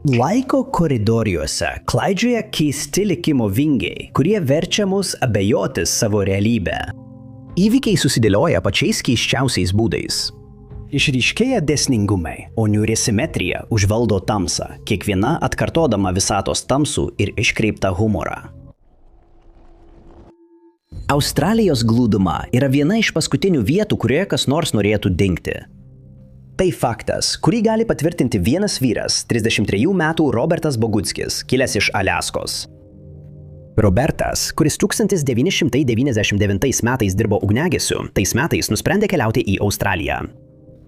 Laiko koridoriuose klaidžioja keisti likimo vingiai, kurie verčia mus abejoti savo realybę. Įvykiai susidėlioja pačiais keisčiausiais būdais. Išryškėja dėsningumai, o niūri simetrija užvaldo tamsą, kiekviena atkartodama visatos tamsų ir iškreiptą humorą. Australijos glūduma yra viena iš paskutinių vietų, kurioje kas nors norėtų dingti. Tai faktas, kurį gali patvirtinti vienas vyras, 33 metų Robertas Bogutskis, kilęs iš Aliaskos. Robertas, kuris 1999 metais dirbo ugniagesiu, tais metais nusprendė keliauti į Australiją.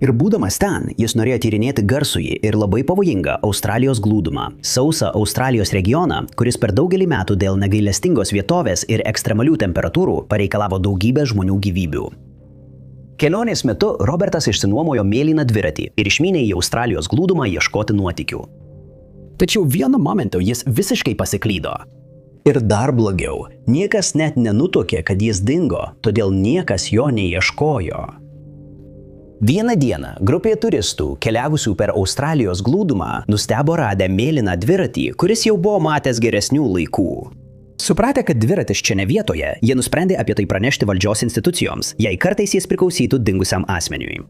Ir būdamas ten, jis norėjo tyrinėti garsųjį ir labai pavojingą Australijos glūdumą, sausą Australijos regioną, kuris per daugelį metų dėl negailestingos vietovės ir ekstremalių temperatūrų pareikalavo daugybę žmonių gyvybių. Kelionės metu Robertas išsinuomojo mėlyną dviratį ir išmynė į Australijos glūdumą ieškoti nuotykių. Tačiau vienu momentu jis visiškai pasiklydo. Ir dar blogiau, niekas net nenutuokė, kad jis dingo, todėl niekas jo neieškojo. Vieną dieną grupė turistų, keliavusių per Australijos glūdumą, nustebo radę mėlyną dviratį, kuris jau buvo matęs geresnių laikų. Supratę, kad dviratis čia ne vietoje, jie nusprendė apie tai pranešti valdžios institucijoms, jei kartais jis priklausytų dingusiam asmeniui.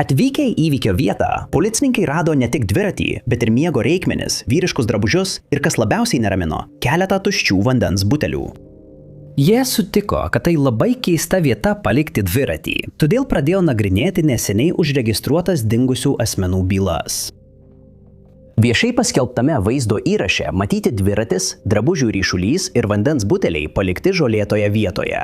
Atvykę į įvykio vietą, policininkai rado ne tik dviratį, bet ir miego reikmenis, vyriškus drabužius ir, kas labiausiai neramino, keletą tuščių vandens butelių. Jie sutiko, kad tai labai keista vieta palikti dviratį, todėl pradėjo nagrinėti neseniai užregistruotas dingusių asmenų bylas. Viešai paskelbtame vaizdo įraše matyti dviratis, drabužių ryšulys ir vandens buteliai palikti žolėtoje vietoje.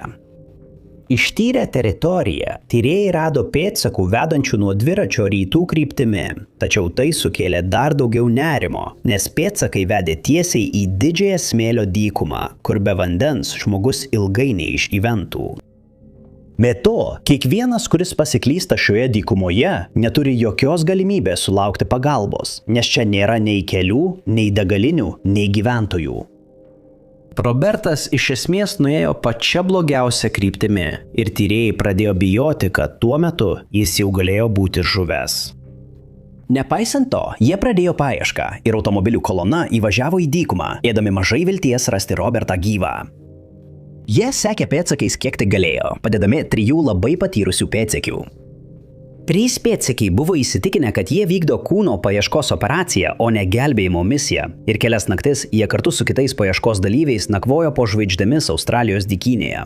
Ištyrę teritoriją, tyrėjai rado pėdsakų vedančių nuo dviračio rytų kryptimi, tačiau tai sukėlė dar daugiau nerimo, nes pėdsakai vedė tiesiai į didžiąją smėlio dykumą, kur be vandens žmogus ilgai neišgyventų. Be to, kiekvienas, kuris pasiklysta šioje dykumoje, neturi jokios galimybės sulaukti pagalbos, nes čia nėra nei kelių, nei degalinių, nei gyventojų. Robertas iš esmės nuėjo pačia blogiausia kryptimi ir tyrėjai pradėjo bijoti, kad tuo metu jis jau galėjo būti žuvęs. Nepaisant to, jie pradėjo paiešką ir automobilių kolona įvažiavo į dykumą, ėdami mažai vilties rasti Robertą gyvą. Jie sekė pėdsakais kiek tik galėjo, padedami 3 labai patyrusių pėdsekių. 3 pėdsekiai buvo įsitikinę, kad jie vykdo kūno paieškos operaciją, o ne gelbėjimo misiją, ir kelias naktis jie kartu su kitais paieškos dalyviais nakvojo po žvaigždėmis Australijos dykynėje.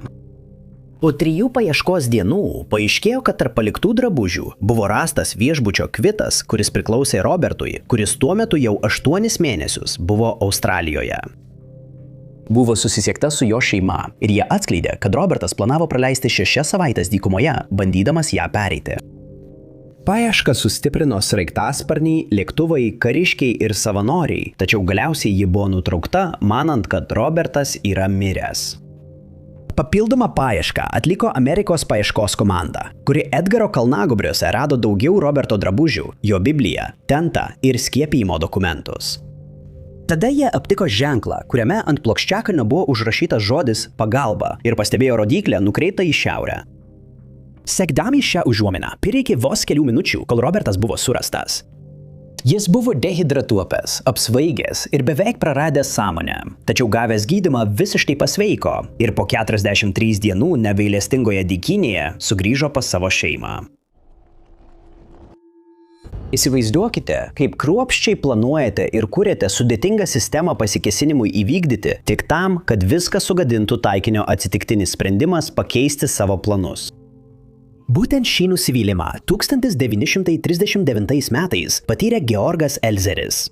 Po 3 paieškos dienų paaiškėjo, kad tarp paliktų drabužių buvo rastas viešbučio kvitas, kuris priklausė Robertui, kuris tuo metu jau 8 mėnesius buvo Australijoje. Buvo susisiekta su jo šeima ir jie atskleidė, kad Robertas planavo praleisti 6 savaites dykumoje, bandydamas ją pereiti. Paiešką sustiprino sraigtasparniai, lėktuvai, kariškiai ir savanoriai, tačiau galiausiai ji buvo nutraukta, manant, kad Robertas yra miręs. Papildomą paiešką atliko Amerikos paieškos komanda, kuri Edgaro kalnagobriuose rado daugiau Roberto drabužių, jo bibliją, tentą ir skiepijimo dokumentus. Tada jie aptiko ženklą, kuriame ant plokščiakalnio buvo užrašytas žodis pagalba ir pastebėjo rodyklę nukreiptą į šiaurę. Sekdami šią užuominą, prireikė vos kelių minučių, kol Robertas buvo surastas. Jis buvo dehidratuotas, apsvaigęs ir beveik praradęs sąmonę, tačiau gavęs gydymą visiškai pasveiko ir po 43 dienų negailestingoje dykynėje sugrįžo pas savo šeimą. Įsivaizduokite, kaip kruopščiai planuojate ir kuriate sudėtingą sistemą pasikėsinimui įvykdyti tik tam, kad viską sugadintų taikinio atsitiktinis sprendimas pakeisti savo planus. Būtent šį nusivylimą 1939 metais patyrė Georgas Elzeris.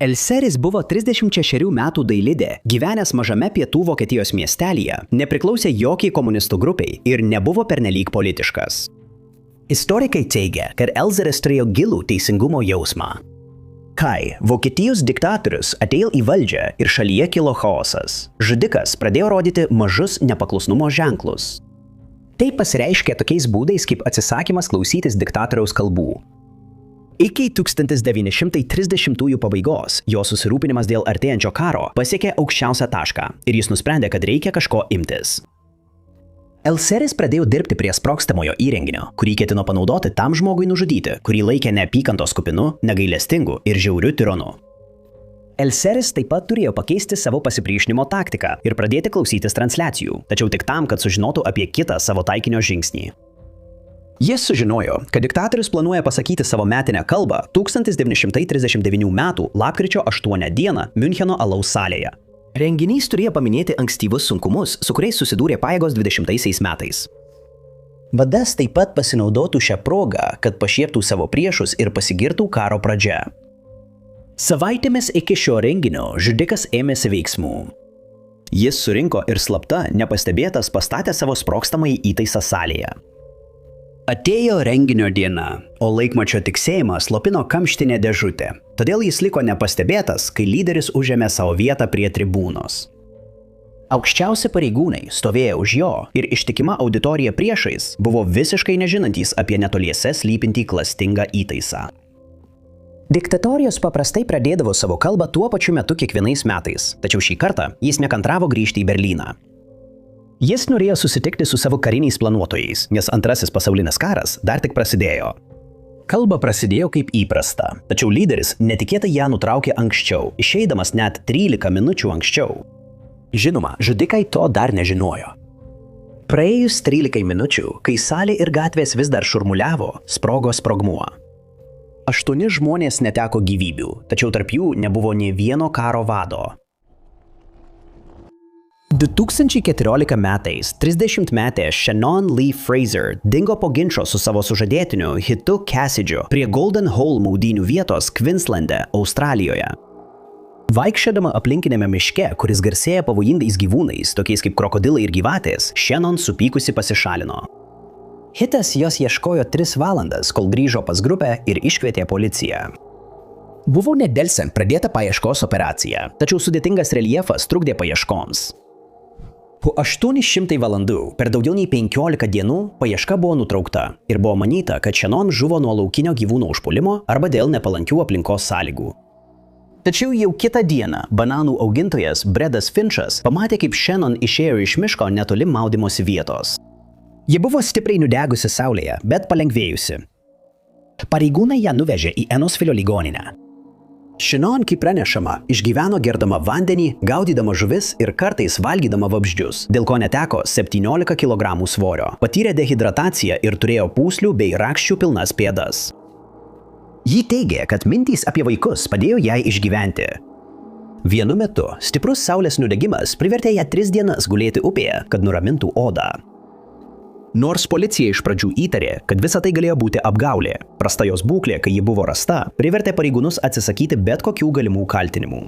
Elzeris buvo 36 metų dailidė, gyvenęs mažame pietų Vokietijos miestelyje, nepriklausė jokiai komunistų grupiai ir nebuvo pernelyg politiškas. Istorikai teigia, kad Elzeris turėjo gilų teisingumo jausmą. Kai Vokietijos diktatorius atėjo į valdžią ir šalyje kilo chaosas, žudikas pradėjo rodyti mažus nepaklusnumo ženklus. Tai pasireiškė tokiais būdais kaip atsisakymas klausytis diktatoriaus kalbų. Iki 1930-ųjų pabaigos jo susirūpinimas dėl artėjančio karo pasiekė aukščiausią tašką ir jis nusprendė, kad reikia kažko imtis. Elseris pradėjo dirbti prie sprogstamojo įrenginio, kurį ketino panaudoti tam žmogui nužudyti, kurį laikė neapykantos kupinu, negailestingu ir žiauriu tironu. Elseris taip pat turėjo pakeisti savo pasipriešinimo taktiką ir pradėti klausytis transliacijų, tačiau tik tam, kad sužinotų apie kitą savo taikinio žingsnį. Jis sužinojo, kad diktatorius planuoja pasakyti savo metinę kalbą 1939 m. lapkričio 8 d. Miuncheno alaus salėje. Renginys turėjo paminėti ankstyvus sunkumus, su kuriais susidūrė pajėgos 20 metais. Vadas taip pat pasinaudotų šią progą, kad pašieptų savo priešus ir pasigirtų karo pradžia. Savaitėmis iki šio renginio žudikas ėmėsi veiksmų. Jis surinko ir slapta, nepastebėtas, pastatė savo sprogstamąjį įtaisą salėje. Atėjo renginio diena, o laikmačio tiksėjimas slopino kamštinę dėžutę. Todėl jis liko nepastebėtas, kai lyderis užėmė savo vietą prie tribūnos. Aukščiausi pareigūnai stovėjo už jo ir ištikima auditorija priešais buvo visiškai nežinantys apie netoliese slypintį klastingą įtaisą. Diktatorius paprastai pradėdavo savo kalbą tuo pačiu metu kiekvienais metais, tačiau šį kartą jis nekantravo grįžti į Berlyną. Jis norėjo susitikti su savo kariniais planuotojais, nes Antrasis pasaulinis karas dar tik prasidėjo. Kalba prasidėjo kaip įprasta, tačiau lyderis netikėtai ją nutraukė anksčiau, išeidamas net 13 minučių anksčiau. Žinoma, žudikai to dar nežinojo. Praėjus 13 minučių, kai salė ir gatvės vis dar šurmuliavo, sprogo sprogmuo. 8 žmonės neteko gyvybių, tačiau tarp jų nebuvo nė vieno karo vado. 2014 metais 30-metė Shannon Lee Fraser dingo po ginčo su savo sužadėtiniu Hitu Cassidy'u prie Golden Hole maudynių vietos Queenslande, Australijoje. Vaikščiodama aplinkinėme miške, kuris garsėja pavojingais gyvūnais, tokiais kaip krokodilai ir gyvatės, Shannon supykusi pasišalino. Hitas jos ieškojo 3 valandas, kol grįžo pas grupę ir iškvietė policiją. Buvo nedelsiant pradėta paieškos operacija, tačiau sudėtingas reljefas trukdė paieškoms. Po 800 valandų, per daugiau nei 15 dienų, paieška buvo nutraukta ir buvo manyta, kad Shannon žuvo nuo laukinio gyvūno užpuolimo arba dėl nepalankių aplinkos sąlygų. Tačiau jau kitą dieną bananų augintojas Bredas Finchas pamatė, kaip Shannon išėjo iš miško netoli maudymosi vietos. Ji buvo stipriai nudegusi saulėje, bet palengvėjusi. Pareigūnai ją nuvežė į Enosvilio ligoninę. Shannon, kaip pranešama, išgyveno gerdama vandenį, gaudydama žuvis ir kartais valgydama vabzdžius, dėl ko neteko 17 kg svorio, patyrė dehidrataciją ir turėjo pūslių bei rakščių pilnas pėdas. Ji teigė, kad mintys apie vaikus padėjo jai išgyventi. Vienu metu stiprus saulės nudegimas privertė ją 3 dienas gulėti upėje, kad nuramintų odą. Nors policija iš pradžių įtarė, kad visa tai galėjo būti apgaulė, prasta jos būklė, kai ji buvo rasta, privertė pareigūnus atsisakyti bet kokių galimų kaltinimų.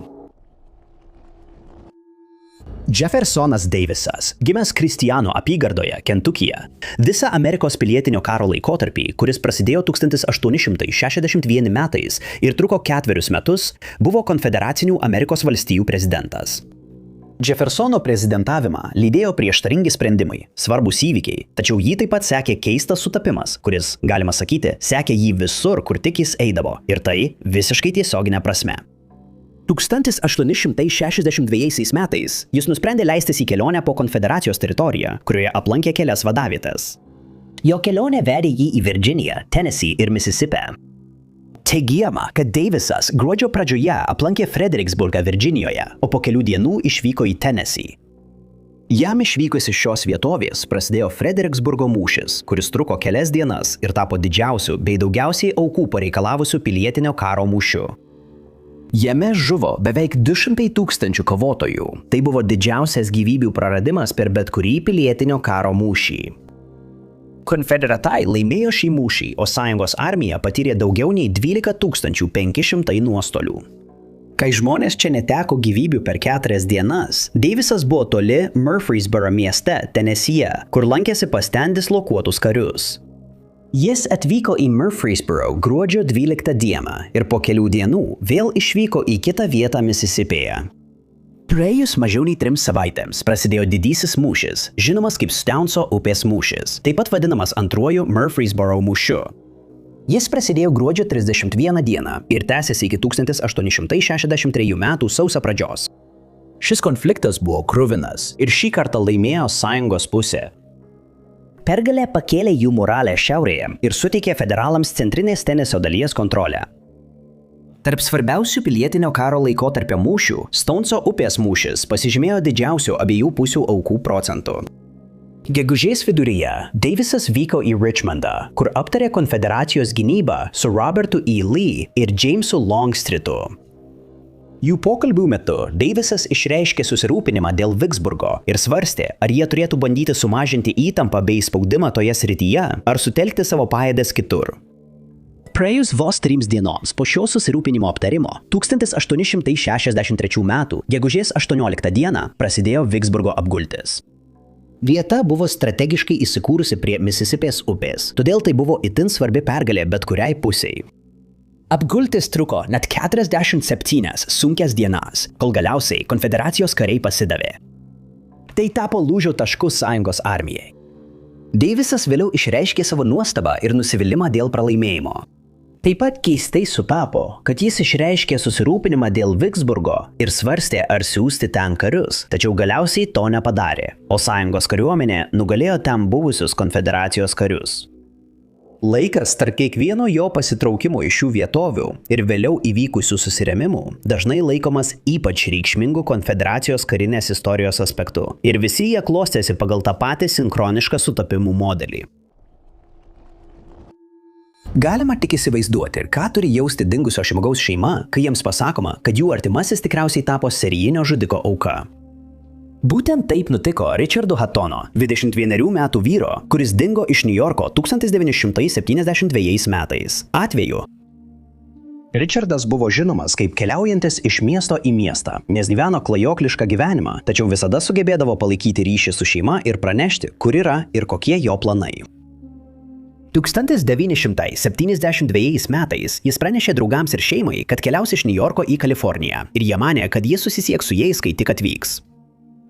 Jeffersonas Davisas, gimęs Kristiano apygardoje, Kentukyje, visą Amerikos pilietinio karo laikotarpį, kuris prasidėjo 1861 metais ir truko 4 metus, buvo Konfederacinių Amerikos valstijų prezidentas. Jeffersono prezidentavimą lydėjo prieštaringi sprendimai, svarbūs įvykiai, tačiau jį taip pat sekė keistas sutapimas, kuris, galima sakyti, sekė jį visur, kur tik jis eidavo, ir tai visiškai tiesioginė prasme. 1862 metais jis nusprendė leistis į kelionę po Konfederacijos teritoriją, kurioje aplankė kelias vadavietes. Jo kelionė vedė jį į Virginiją, Tennessee ir Mississippi. Teigiama, kad Davisas gruodžio pradžioje aplankė Fredericksburgą Virginijoje, o po kelių dienų išvyko į Tennessee. Jam išvykus iš šios vietovės prasidėjo Fredericksburgo mūšis, kuris truko kelias dienas ir tapo didžiausiu bei daugiausiai aukų pareikalavusiu pilietinio karo mūšiu. Jame žuvo beveik 200 000 kovotojų. Tai buvo didžiausias gyvybių praradimas per bet kurį pilietinio karo mūšį. Konfederatai laimėjo šį mūšį, o Sąjungos armija patyrė daugiau nei 12 500 nuostolių. Kai žmonės čia neteko gyvybių per 4 dienas, Davisas buvo toli Murfreesboro mieste, Tennessee'e, kur lankėsi pas ten dislokuotus karius. Jis atvyko į Murfreesboro gruodžio 12 dieną ir po kelių dienų vėl išvyko į kitą vietą Mississippi'e. Praėjus mažiau nei 3 savaitėms prasidėjo didysis mūšis, žinomas kaip Staunso upės mūšis, taip pat vadinamas antruoju Murfreesboro mūšiu. Jis prasidėjo gruodžio 31 dieną ir tęsėsi iki 1863 metų sausio pradžios. Šis konfliktas buvo kruvinas ir šį kartą laimėjo Sąjungos pusė. Pergalė pakėlė jų moralę šiaurėje ir suteikė federalams centrinės Tenesio dalies kontrolę. Tarp svarbiausių pilietinio karo laikotarpio mūšių Stoneso upės mūšis pasižymėjo didžiausiu abiejų pusių aukų procentu. Gegužės viduryje Davisas vyko į Richmondą, kur aptarė konfederacijos gynybą su Robertu E. Lee ir Jamesu Longstreetu. Jų pokalbių metu Davisas išreiškė susirūpinimą dėl Vicksburgo ir svarstė, ar jie turėtų bandyti sumažinti įtampą bei spaudimą toje srityje, ar sutelkti savo pajėgas kitur. Praėjus vos 3 dienoms po šio susirūpinimo aptarimo, 1863 m. gegužės 18 d. prasidėjo Vicksburgo apgultis. Vieta buvo strategiškai įsikūrusi prie Misisipės upės, todėl tai buvo itin svarbi pergalė bet kuriai pusiai. Apgultis truko net 47 sunkias dienas, kol galiausiai konfederacijos kariai pasidavė. Tai tapo lūžio tašku sąjungos armijai. Davisas vėliau išreiškė savo nuostabą ir nusivylimą dėl pralaimėjimo. Taip pat keistai sutapo, kad jis išreiškė susirūpinimą dėl Vicksburgo ir svarstė, ar siųsti ten karius, tačiau galiausiai to nepadarė, o sąjungos kariuomenė nugalėjo ten buvusius konfederacijos karius. Laikas tarp kiekvieno jo pasitraukimo iš šių vietovių ir vėliau įvykusių susirėmimų dažnai laikomas ypač reikšmingu konfederacijos karinės istorijos aspektu, ir visi jie klostėsi pagal tą patį sinchronišką sutapimų modelį. Galima tik įsivaizduoti, ką turi jausti dingusio žmogaus šeima, kai jiems pasakoma, kad jų artimasis tikriausiai tapo serijinio žudiko auka. Būtent taip nutiko Richardo Hattono, 21 metų vyro, kuris dingo iš Niujorko 1972 metais. Atveju Richardas buvo žinomas kaip keliaujantis iš miesto į miestą, nes gyveno klajoklišką gyvenimą, tačiau visada sugebėdavo palaikyti ryšį su šeima ir pranešti, kur yra ir kokie jo planai. 1972 metais jis pranešė draugams ir šeimai, kad keliaus iš Niujorko į Kaliforniją, ir jie manė, kad jis susisieks su jais, kai tik atvyks.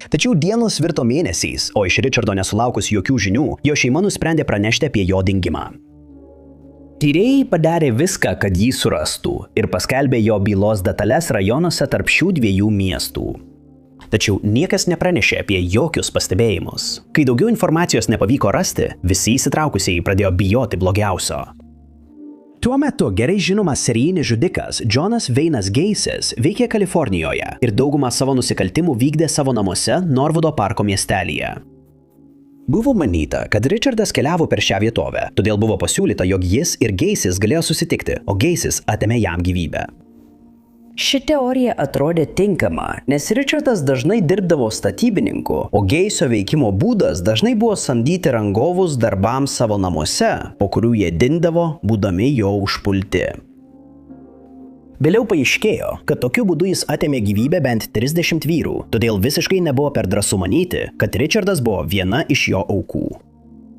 Tačiau dienos virto mėnesiais, o iš Richardo nesulaukus jokių žinių, jo šeima nusprendė pranešti apie jo dingimą. Tyrėjai padarė viską, kad jį surastų, ir paskelbė jo bylos detales rajonuose tarp šių dviejų miestų. Tačiau niekas nepranešė apie jokius pastebėjimus. Kai daugiau informacijos nepavyko rasti, visi įsitraukusieji pradėjo bijoti blogiausio. Tuo metu gerai žinomas serijinis žudikas Jonas Waynas Gacy'is veikė Kalifornijoje ir daugumą savo nusikaltimų vykdė savo namuose Norvudo parko miestelyje. Buvo manyta, kad Richardas keliavo per šią vietovę, todėl buvo pasiūlyta, jog jis ir Gacy'is galėjo susitikti, o Gacy'is atėmė jam gyvybę. Ši teorija atrodė tinkama, nes Richardas dažnai dirbdavo statybininku, o Gacy'io veikimo būdas dažnai buvo samdyti rangovus darbams savo namuose, po kurių jie dingdavo, būdami jo užpulti. Vėliau paaiškėjo, kad tokiu būdu jis atėmė gyvybę bent 30 vyrų, todėl visiškai nebuvo per drąsu manyti, kad Richardas buvo viena iš jo aukų.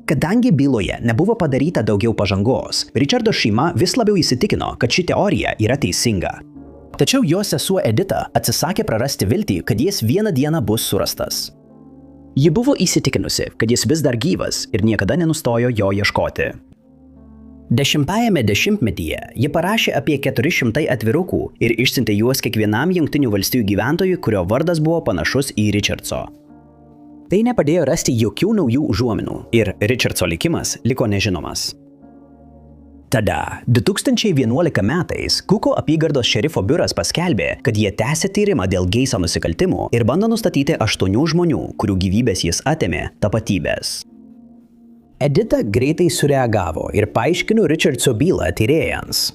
Kadangi byloje nebuvo padaryta daugiau pažangos, Richardo šeima vis labiau įsitikino, kad ši teorija yra teisinga. Tačiau jo sesuo Edita atsisakė prarasti viltį, kad jis vieną dieną bus surastas. Ji buvo įsitikinusi, kad jis vis dar gyvas ir niekada nenustojo jo ieškoti. 10-ajame dešimtmetyje ji parašė apie 400 atvirukų ir išsiuntė juos kiekvienam Jungtinių valstijų gyventojui, kurio vardas buvo panašus į Richardso. Tai nepadėjo rasti jokių naujų užuominų ir Richardso likimas liko nežinomas. Tada, 2011 metais, Kuko apygardos šerifo biuras paskelbė, kad jie tęsia tyrimą dėl Gacy'o nusikaltimų ir bando nustatyti 8 žmonių, kurių gyvybės jis atėmė, tapatybės. Edita greitai sureagavo ir paaiškino Richardso bylą tyrėjams.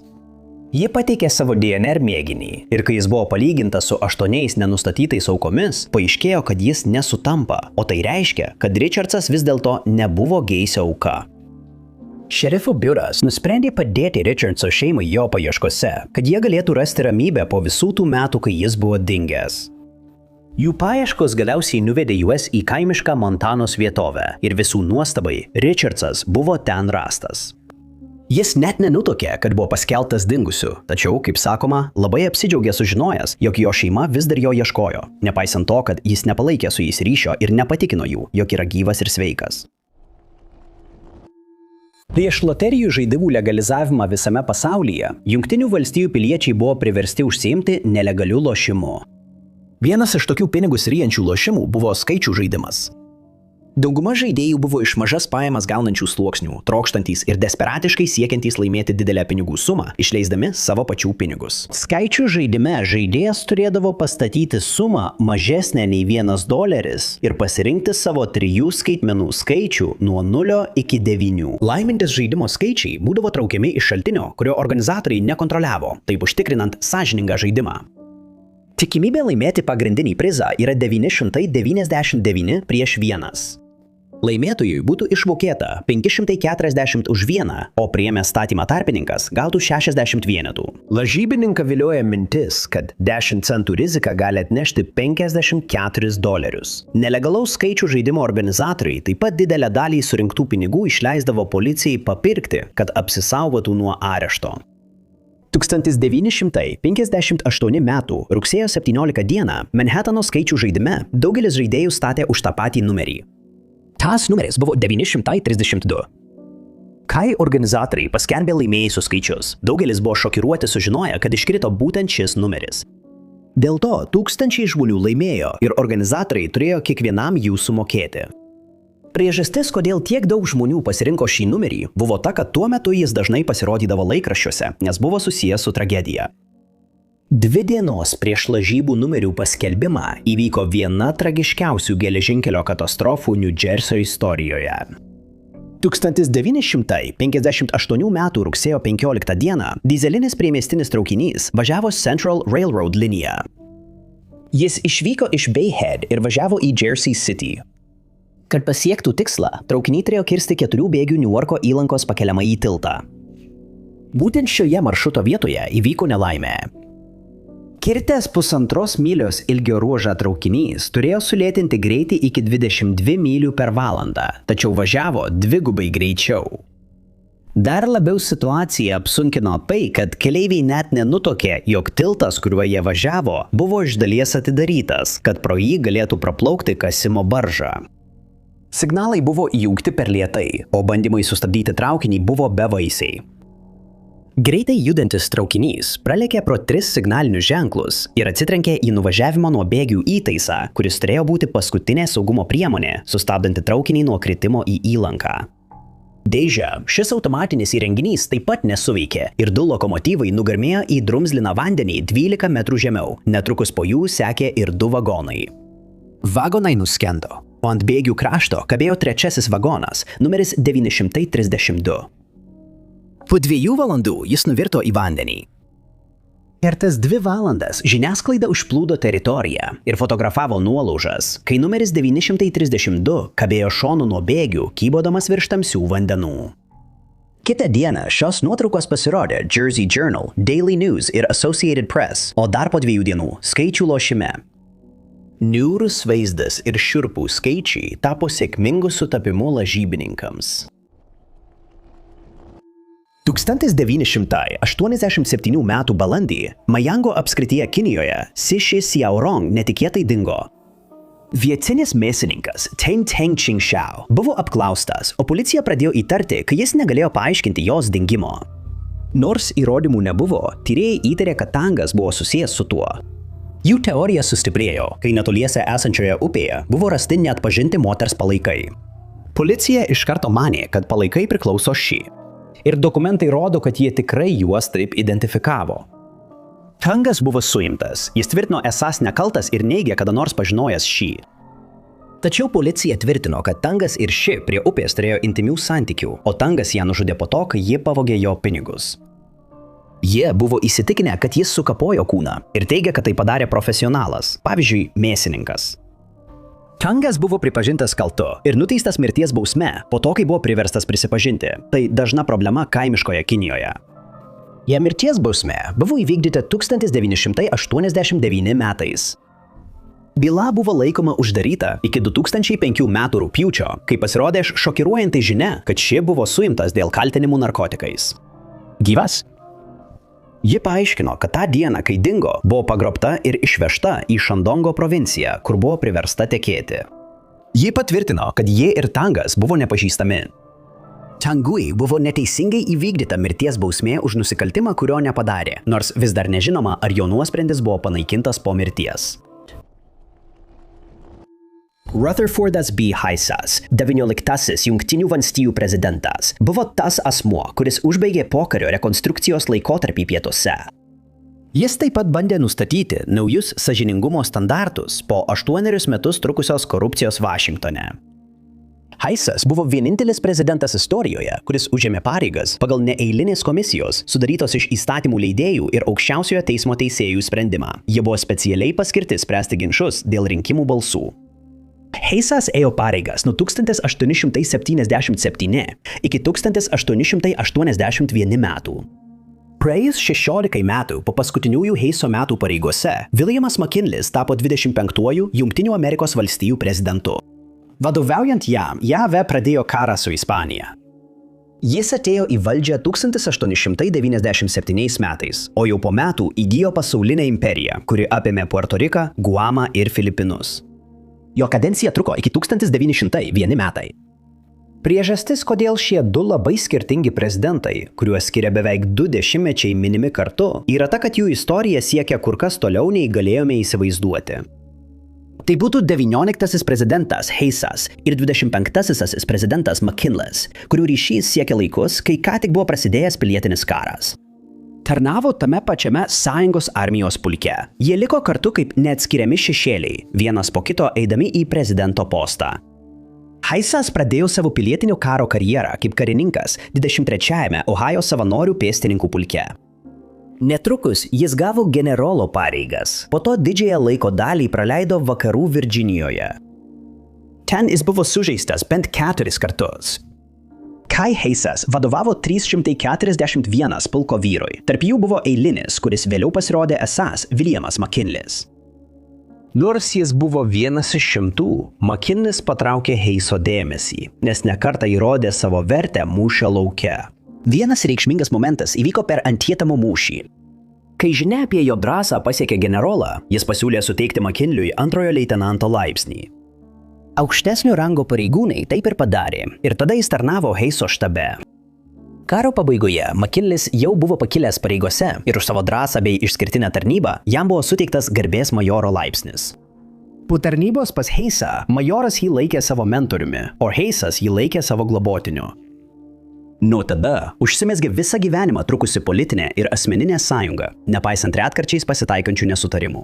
Ji pateikė savo DNR mėginį ir kai jis buvo palygintas su 8 nenustatytais aukomis, paaiškėjo, kad jis nesutampa, o tai reiškia, kad Richardsas vis dėlto nebuvo Gacy'o auka. Šerifo biuras nusprendė padėti Richardso šeimai jo paieškose, kad jie galėtų rasti ramybę po visų tų metų, kai jis buvo dingęs. Jų paieškos galiausiai nuvedė juos į kaimišką Montanos vietovę ir visų nuostabai Richardsas buvo ten rastas. Jis net nenutokė, kad buvo paskelbtas dingusiu, tačiau, kaip sakoma, labai apsidžiaugė sužinojęs, jog jo šeima vis dar jo ieškojo, nepaisant to, kad jis nepalaikė su jais ryšio ir nepatikino jų, jog yra gyvas ir sveikas. Prieš loterijų žaidimų legalizavimą visame pasaulyje, Jungtinių valstijų piliečiai buvo priversti užsiimti nelegaliu lošimu. Vienas iš tokių pinigus ryjančių lošimų buvo skaičių žaidimas. Dauguma žaidėjų buvo iš mažas pajamas gaunančių sluoksnių, trokštantys ir desperatiškai siekiantys laimėti didelę pinigų sumą, išleisdami savo pačių pinigus. Skaičių žaidime žaidėjas turėdavo pastatyti sumą mažesnę nei $1 ir pasirinkti savo 3 skaitmenų skaičių nuo 0 iki 9. Laimintis žaidimo skaičiai būdavo traukiami iš šaltinio, kurio organizatoriai nekontroliavo, taip užtikrinant sąžiningą žaidimą. Tikimybė laimėti pagrindinį prizą yra 999 prieš 1. Laimėtojui būtų išmokėta 540 už vieną, o priėmęs statymą tarpininkas gautų 60 vienetų. Lažybininką vilioja mintis, kad 10 centų rizika gali atnešti $54. Nelegalaus skaičių žaidimo organizatoriai taip pat didelę dalį surinktų pinigų išleisdavo policijai papirkti, kad apsisaugotų nuo arešto. 1958 metų rugsėjo 17 dieną Manhattano skaičių žaidime daugelis žaidėjų statė už tą patį numerį. Tas numeris buvo 932. Kai organizatoriai paskelbė laimėjusių skaičius, daugelis buvo šokiruoti sužinoję, kad iškrito būtent šis numeris. Dėl to tūkstančiai žmonių laimėjo ir organizatoriai turėjo kiekvienam jų sumokėti. Priežastis, kodėl tiek daug žmonių pasirinko šį numerį, buvo ta, kad tuo metu jis dažnai pasirodydavo laikraščiuose, nes buvo susijęs su tragedija. 2 dienos prieš lažybų numerių paskelbimą įvyko viena tragiškiausių geležinkelio katastrofų New Jersey istorijoje. 1958 m. rugsėjo 15 d. dyzelinis priemiestinis traukinys važiavo Central Railroad linija. Jis išvyko iš Bayhead ir važiavo į Jersey City. Kad pasiektų tikslą, traukiniai turėjo kirsti 4 bėgių Niuarko įlankos pakeliamąjį tiltą. Būtent šioje maršruto vietoje įvyko nelaimė. Kirtęs 1,5 mylios ilgio ruožą traukinys turėjo sulėtinti greitį iki 22 mylių per valandą, tačiau važiavo dvigubai greičiau. Dar labiau situaciją apsunkino tai, kad keleiviai net nenutokė, jog tiltas, kuriuo jie važiavo, buvo iš dalies atidarytas, kad pro jį galėtų praplaukti kasimo barža. Signalai buvo įjungti per lėtai, o bandymai sustabdyti traukinį buvo bevaisiai. Greitai judantis traukinys pralėkė pro 3 signalinius ženklus ir atsitrenkė į nuvažiavimo nuo bėgių įtaisą, kuris turėjo būti paskutinė saugumo priemonė, sustabdanti traukinį nuo kritimo į įlanką. Deja, šis automatinis įrenginys taip pat nesuveikė ir 2 lokomotyvai nugarmėjo į drumzliną vandenį 12 metrų žemiau, netrukus po jų sekė ir 2 vagonai. Vagonai nuskendo, o ant bėgių krašto kabėjo 3 vagonas, numeris 932. Po 2 valandų jis nuvirto į vandenį. Per tas 2 valandas žiniasklaida užplūdo teritoriją ir fotografavo nuolaužas, kai numeris 932 kabėjo šonu nuo bėgių, kybodamas virš tamsių vandenų. Kitą dieną šios nuotraukos pasirodė Jersey Journal, Daily News ir Associated Press, o dar po 2 dienų skaičių lošime. Niūrus vaizdas ir šiurpų skaičiai tapo sėkmingu sutapimu lažybininkams. 1987 m. balandį Majango apskrityje Kinijoje Sishi Xiaorong netikėtai dingo. Vietinis mėsininkas Teng Ching Xiao buvo apklaustas, o policija pradėjo įtarti, kai jis negalėjo paaiškinti jos dingimo. Nors įrodymų nebuvo, tyrėjai įtarė, kad Tangas buvo susijęs su tuo. Jų teorija sustiprėjo, kai netoliese esančioje upėje buvo rasti neatpažinti moters palaikai. Policija iš karto manė, kad palaikai priklauso Ši. Ir dokumentai rodo, kad jie tikrai juos taip identifikavo. Tangas buvo suimtas, jis tvirtino esąs nekaltas ir neigė kada nors pažinojęs Šį. Tačiau policija tvirtino, kad Tangas ir Ši prie upės turėjo intimių santykių, o Tangas ją nužudė po to, kai ji pavogė jo pinigus. Jie buvo įsitikinę, kad jis sukapojo kūną ir teigė, kad tai padarė profesionalas, pavyzdžiui, mėsininkas. Tangas buvo pripažintas kaltu ir nuteistas mirties bausme po to, kai buvo priverstas prisipažinti. Tai dažna problema kaimiškoje Kinijoje. Jam mirties bausmė buvo įvykdyta 1989 metais. Byla buvo laikoma uždaryta iki 2005 metų rugpjūčio, kai pasirodė šokiruojanti žinia, kad Ši buvo suimtas dėl kaltinimų narkotikais. Gyvas? Ji paaiškino, kad tą dieną, kai dingo, buvo pagrobta ir išvežta į Šandongo provinciją, kur buvo priversta tekėti. Ji patvirtino, kad ji ir Tangas buvo nepažįstami. Tangui buvo neteisingai įvykdyta mirties bausmė už nusikaltimą, kurio nepadarė, nors vis dar nežinoma, ar jo nuosprendis buvo panaikintas po mirties. Rutherfordas B. Heisas, 19-asis Jungtinių valstijų prezidentas, buvo tas asmuo, kuris užbaigė pokario rekonstrukcijos laikotarpį pietuose. Jis taip pat bandė nustatyti naujus sąžiningumo standartus po 8 metus trukusios korupcijos Vašingtone. Heisas buvo vienintelis prezidentas istorijoje, kuris užėmė pareigas pagal neeilinės komisijos, sudarytos iš įstatymų leidėjų ir aukščiausiojo teismo teisėjų sprendimą. Jie buvo specialiai paskirti spręsti ginčus dėl rinkimų balsų. Heisas ėjo pareigas nuo 1877 iki 1881 metų. Praėjus 16 metų po paskutiniųjų Heiso metų pareigose, Williamas McKinley's tapo 25-uoju Jungtinių Amerikos valstijų prezidentu. Vadovaujant jam, JAV pradėjo karą su Ispanija. Jis atėjo į valdžią 1897 metais, o jau po metų įgijo pasaulinę imperiją, kuri apėmė Puerto Riką, Guamą ir Filipinus. Jo kadencija truko iki 1901 metai. Priežastis, kodėl šie du labai skirtingi prezidentai, kuriuos skiria beveik 2 dešimtmečiai minimi kartu, yra ta, kad jų istorija siekia kur kas toliau nei galėjome įsivaizduoti. Tai būtų 19-asis prezidentas Heisas ir 25-asis prezidentas McKinley's, kurių ryšys siekia laikus, kai ką tik buvo prasidėjęs pilietinis karas. Tarnavo tame pačiame Sąjungos armijos pulke. Jie liko kartu kaip neatskiriami šešėliai, vienas po kito eidami į prezidento postą. Heisas pradėjo savo pilietinio karo karjerą kaip karininkas 23-ame Ohajo savanorių pėstininkų pulke. Netrukus jis gavo generolo pareigas, po to didžiąją laiko dalį praleido vakarų Virdžinijoje. Ten jis buvo sužeistas bent 4 kartus. Kai Heisas vadovavo 341 pulko vyrui, tarp jų buvo eilinis, kuris vėliau pasirodė esąs Williamas McKinley's. Nors jis buvo vienas iš 100, McKinley's patraukė Heiso dėmesį, nes nekartą įrodė savo vertę mūšio lauke. Vienas reikšmingas momentas įvyko per Antietamų mūšį. Kai žinia apie jo drąsą pasiekė generolą, jis pasiūlė suteikti McKinley'ui 2 leitenanto laipsnį. Aukštesnio rango pareigūnai taip ir padarė, ir tada jis tarnavo Heiso štabe. Karo pabaigoje McKinley's jau buvo pakilęs pareigose ir už savo drąsą bei išskirtinę tarnybą jam buvo suteiktas garbės majoro laipsnis. Po tarnybos pas Heisą majoras jį laikė savo mentoriumi, o Heisas jį laikė savo globotiniu. Nuo tada užsimezgė visą gyvenimą trukusi politinė ir asmeninė sąjunga, nepaisant retkarčiais pasitaikančių nesutarimų.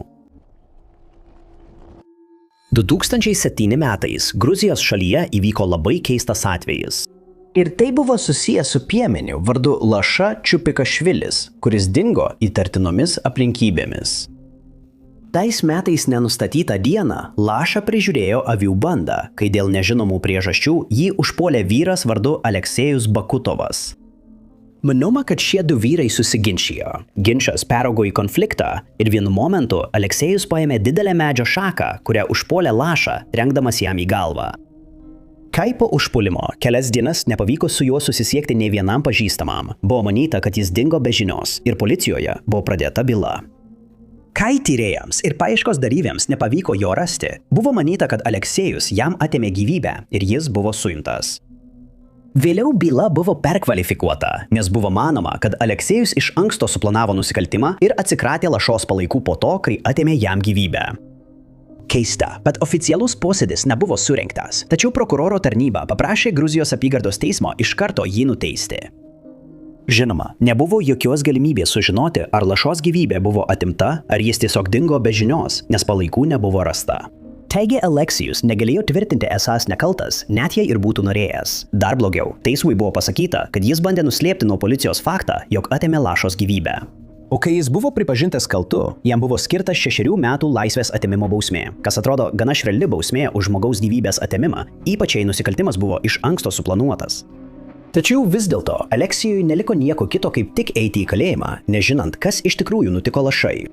2007 metais Gruzijos šalyje įvyko labai keistas atvejis. Ir tai buvo susijęs su piemeniu vardu Laša Čiupikašvilis, kuris dingo įtartinomis aplinkybėmis. Tais metais nenustatytą dieną Laša prižiūrėjo avių bandą, kai dėl nežinomų priežasčių jį užpuolė vyras vardu Aleksejus Bakutovas. Manoma, kad šie 2 vyrai susiginčijo. Ginčas peraugo į konfliktą ir vienu momentu Aleksejus paėmė didelę medžio šaką, kurią užpuolė Lašą, trenkdamas jam į galvą. Kai po užpuolimo kelias dienas nepavyko su juo susisiekti nei vienam pažįstamam, buvo manyta, kad jis dingo be žinios ir policijoje buvo pradėta byla. Kai tyrėjams ir paieškos dalyviams nepavyko jo rasti, buvo manyta, kad Aleksejus jam atėmė gyvybę ir jis buvo suimtas. Vėliau byla buvo perkvalifikuota, nes buvo manoma, kad Aleksejus iš anksto suplanavo nusikaltimą ir atsikratė Lašos palaikų po to, kai atėmė jam gyvybę. Keista, bet oficialus posėdis nebuvo surengtas, tačiau prokuroro tarnyba paprašė Gruzijos apygardos teismo iš karto jį nuteisti. Žinoma, nebuvo jokios galimybės sužinoti, ar Lašos gyvybė buvo atimta, ar jis tiesiog dingo be žinios, nes palaikų nebuvo rasta. Taigi Aleksejus negalėjo tvirtinti esąs nekaltas, net jei ir būtų norėjęs. Dar blogiau, teismui buvo pasakyta, kad jis bandė nuslėpti nuo policijos faktą, jog atėmė Lašos gyvybę. O kai jis buvo pripažintas kaltu, jam buvo skirtas 6 metų laisvės atėmimo bausmė, kas atrodo gana švelni bausmė už žmogaus gyvybės atėmimą, ypač jei nusikaltimas buvo iš anksto suplanuotas. Tačiau vis dėlto Aleksejui neliko nieko kito kaip tik eiti į kalėjimą, nežinant, kas iš tikrųjų nutiko Lašai.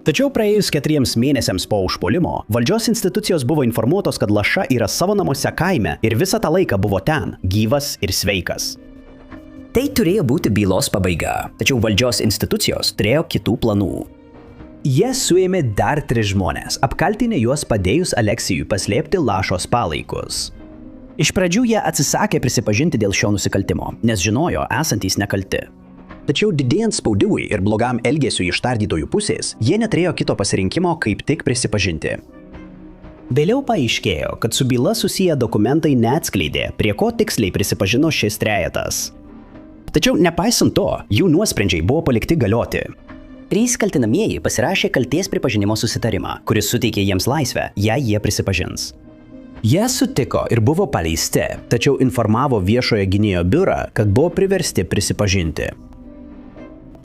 Tačiau praėjus 4 mėnesiams po užpuolimo, valdžios institucijos buvo informuotos, kad Laša yra savo namuose kaime ir visą tą laiką buvo ten, gyvas ir sveikas. Tai turėjo būti bylos pabaiga, tačiau valdžios institucijos turėjo kitų planų. Jie suėmė dar 3 žmonės, apkaltinę juos padėjus Aleksejui paslėpti Lašos palaikus. Iš pradžių jie atsisakė prisipažinti dėl šio nusikaltimo, nes žinojo esantys nekalti. Tačiau didėjant spaudimui ir blogam elgesiui iš tardytojų pusės, jie neturėjo kito pasirinkimo, kaip tik prisipažinti. Vėliau paaiškėjo, kad su byla susiję dokumentai neatskleidė, prie ko tiksliai prisipažino šis trejetas. Tačiau nepaisant to, jų nuosprendžiai buvo palikti galioti. 3 kaltinamieji pasirašė kaltės pripažinimo susitarimą, kuris suteikė jiems laisvę, jei jie prisipažins. Jie sutiko ir buvo paleisti, tačiau informavo viešojo gynėjo biurą, kad buvo priversti prisipažinti.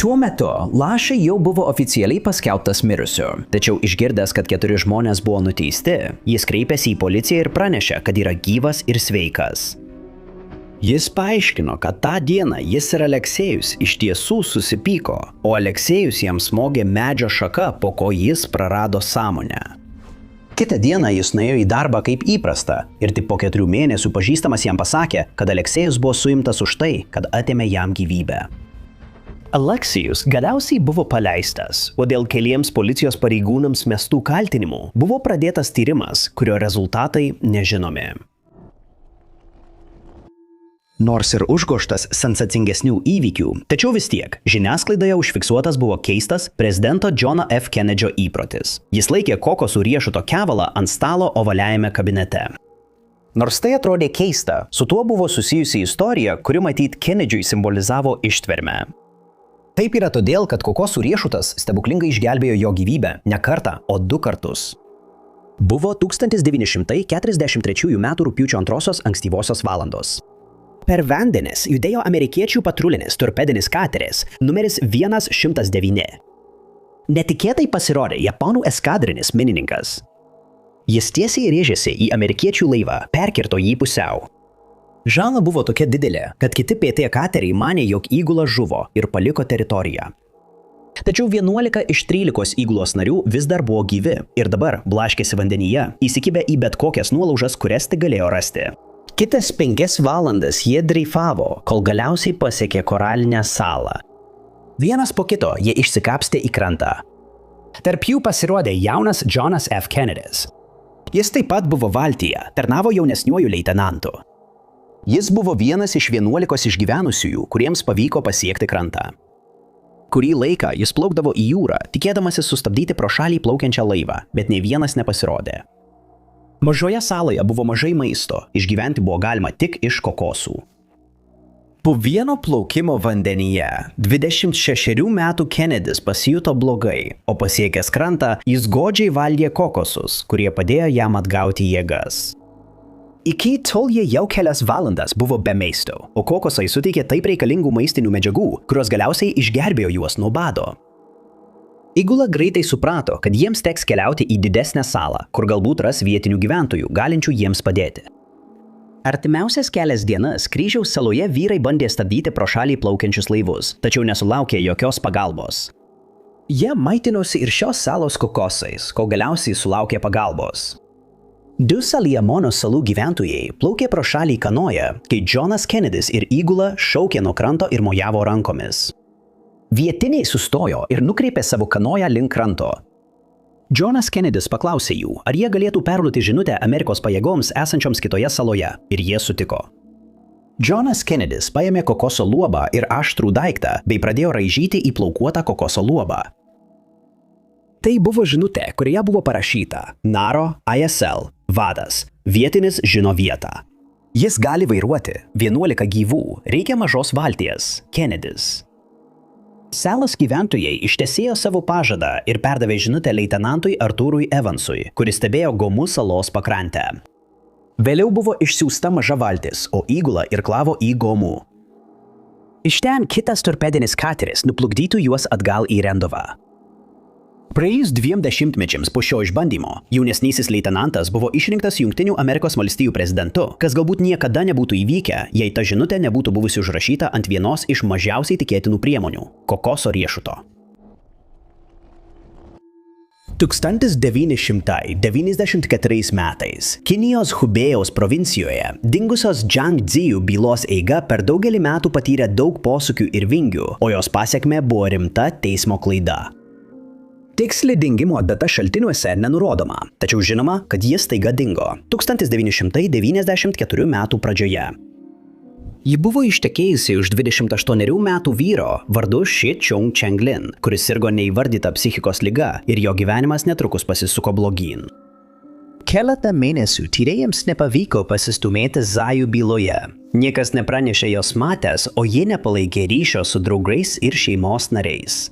Tuo metu Lašai jau buvo oficialiai paskelbtas mirusiu, tačiau išgirdęs, kad 4 žmonės buvo nuteisti, jis kreipėsi į policiją ir pranešė, kad yra gyvas ir sveikas. Jis paaiškino, kad tą dieną jis ir Aleksejus iš tiesų susipyko, o Aleksejus jam smogė medžio šaka, po ko jis prarado sąmonę. Kitą dieną jis nuėjo į darbą kaip įprasta ir tik po 4 mėnesių pažįstamas jam pasakė, kad Aleksejus buvo suimtas už tai, kad atėmė jam gyvybę. Aleksejus galiausiai buvo paleistas, o dėl keliems policijos pareigūnams mestų kaltinimų buvo pradėtas tyrimas, kurio rezultatai nežinomi. Nors ir užgožtas sensacingesnių įvykių, tačiau vis tiek žiniasklaidoje užfiksuotas buvo keistas prezidento Johno F. Kennedyo įprotis. Jis laikė kokosų riešuto kevalą ant stalo ovaliajame kabinete. Nors tai atrodė keista, su tuo buvo susijusi istorija, kuri matyt Kennedy'ui simbolizavo ištvermę. Taip yra todėl, kad kokosų riešutas stebuklingai išgelbėjo jo gyvybę ne kartą, o 2 kartus. Buvo 1943 m. rugpjūčio 2 ankstyvosios valandos. Per vandenis judėjo amerikiečių patrulinis torpedinis kateris numeris 109. Netikėtai pasirodė japonų eskadrinis minininkas. Jis tiesiai rėžėsi į amerikiečių laivą, perkirto jį pusiau. Žala buvo tokia didelė, kad kiti PT kateriai manė, jog įgula žuvo ir paliko teritoriją. Tačiau 11 iš 13 įgulos narių vis dar buvo gyvi ir dabar blaškėsi vandenyje, įsikibę į bet kokias nuolaužas, kurias tik galėjo rasti. Kitas 5 valandas jie dreifavo, kol galiausiai pasiekė koralinę salą. Vienas po kito jie išsikapstė į krantą. Tarp jų pasirodė jaunas Johnas F. Kennedys. Jis taip pat buvo valtyje, tarnavo jaunesniuoju leitenantu. Jis buvo vienas iš 11 išgyvenusiųjų, kuriems pavyko pasiekti krantą. Kurį laiką jis plaukdavo į jūrą, tikėdamasis sustabdyti pro šalį plaukiančią laivą, bet nei vienas nepasirodė. Mažoje saloje buvo mažai maisto, išgyventi buvo galima tik iš kokosų. Po vieno plaukimo vandenyje 26 metų Kennedys pasijuto blogai, o pasiekęs krantą jis godžiai valgė kokosus, kurie padėjo jam atgauti jėgas. Iki tol jie jau kelias valandas buvo be maisto, o kokosai suteikė taip reikalingų maistinių medžiagų, kurios galiausiai išgelbėjo juos nuo bado. Įgula greitai suprato, kad jiems teks keliauti į didesnę salą, kur galbūt ras vietinių gyventojų, galinčių jiems padėti. Artimiausias kelias dienas Kryžiaus saloje vyrai bandė stabdyti pro šalį plaukiančius laivus, tačiau nesulaukė jokios pagalbos. Jie maitinosi ir šios salos kokosais, kol galiausiai sulaukė pagalbos. 2 Saliamono salų gyventojai plaukė pro šalį kanoje, kai Johnas Kennedys ir įgula šaukė nuo kranto ir mojavo rankomis. Vietiniai sustojo ir nukreipė savo kanoją link kranto. Johnas Kennedys paklausė jų, ar jie galėtų perduoti žinutę Amerikos pajėgoms esančioms kitoje saloje, ir jie sutiko. Johnas Kennedys paėmė kokoso luobą ir aštrų daiktą, bei pradėjo raižyti į plaukuotą kokoso luobą. Tai buvo žinutė, kurioje buvo parašyta: Naro ISL, vadas, vietinis žino vietą. Jis gali vairuoti, 11 gyvų, reikia mažos valties, Kennedys. Salos gyventojai ištesėjo savo pažadą ir perdavė žinutę leitenantui Artūrui Evansui, kuris stebėjo Gomų salos pakrantę. Vėliau buvo išsiųsta maža valtis, o įgula irklavo į Gomų. Iš ten kitas torpedinis kateris nuplukdytų juos atgal į Rendovą. Praėjus 2 dešimtmečiams po šio išbandymo, jaunesnysis leitenantas buvo išrinktas Jungtinių Amerikos valstijų prezidentu, kas galbūt niekada nebūtų įvykę, jei ta žinutė nebūtų buvusi užrašyta ant vienos iš mažiausiai tikėtinų priemonių – kokoso riešuto. 1994 metais Kinijos Hubėjaus provincijoje dingusios Zhang Ziyu bylos eiga per daugelį metų patyrė daug posūkių ir vingių, o jos pasekmė buvo rimta teismo klaida. Tiksli dingimo data šaltiniuose nenurodoma, tačiau žinoma, kad jis staiga dingo 1994 metų pradžioje. Ji buvo ištekėjusi už 28 metų vyro vardu Shi Chung Chenglin, kuris sirgo neįvardyta psichikos liga ir jo gyvenimas netrukus pasisuko blogyn. Keletą mėnesių tyrėjams nepavyko pasistumėti Zajų byloje. Niekas nepranešė jos matęs, o jie nepalaikė ryšio su draugais ir šeimos nariais.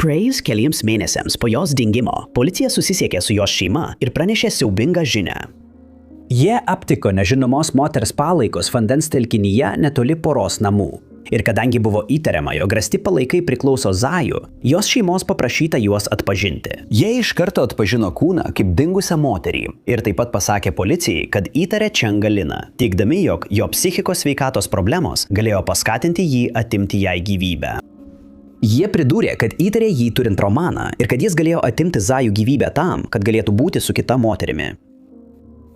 Praėjus keliems mėnesiams po jos dingimo, policija susisiekė su jos šeima ir pranešė siaubingą žinią. Jie aptiko nežinomos moters palaikus vandens telkinyje netoli poros namų. Ir kadangi buvo įtariama, jog rasti palaikai priklauso Zaju, jos šeimos paprašyta juos atpažinti. Jie iš karto atpažino kūną kaip dingusią moterį ir taip pat pasakė policijai, kad įtarė Chengą Liną, teigdami, jog jo psichikos sveikatos problemos galėjo paskatinti jį atimti jai gyvybę. Jie pridūrė, kad įtarė jį turint romaną ir kad jis galėjo atimti Zaju gyvybę tam, kad galėtų būti su kita moterimi.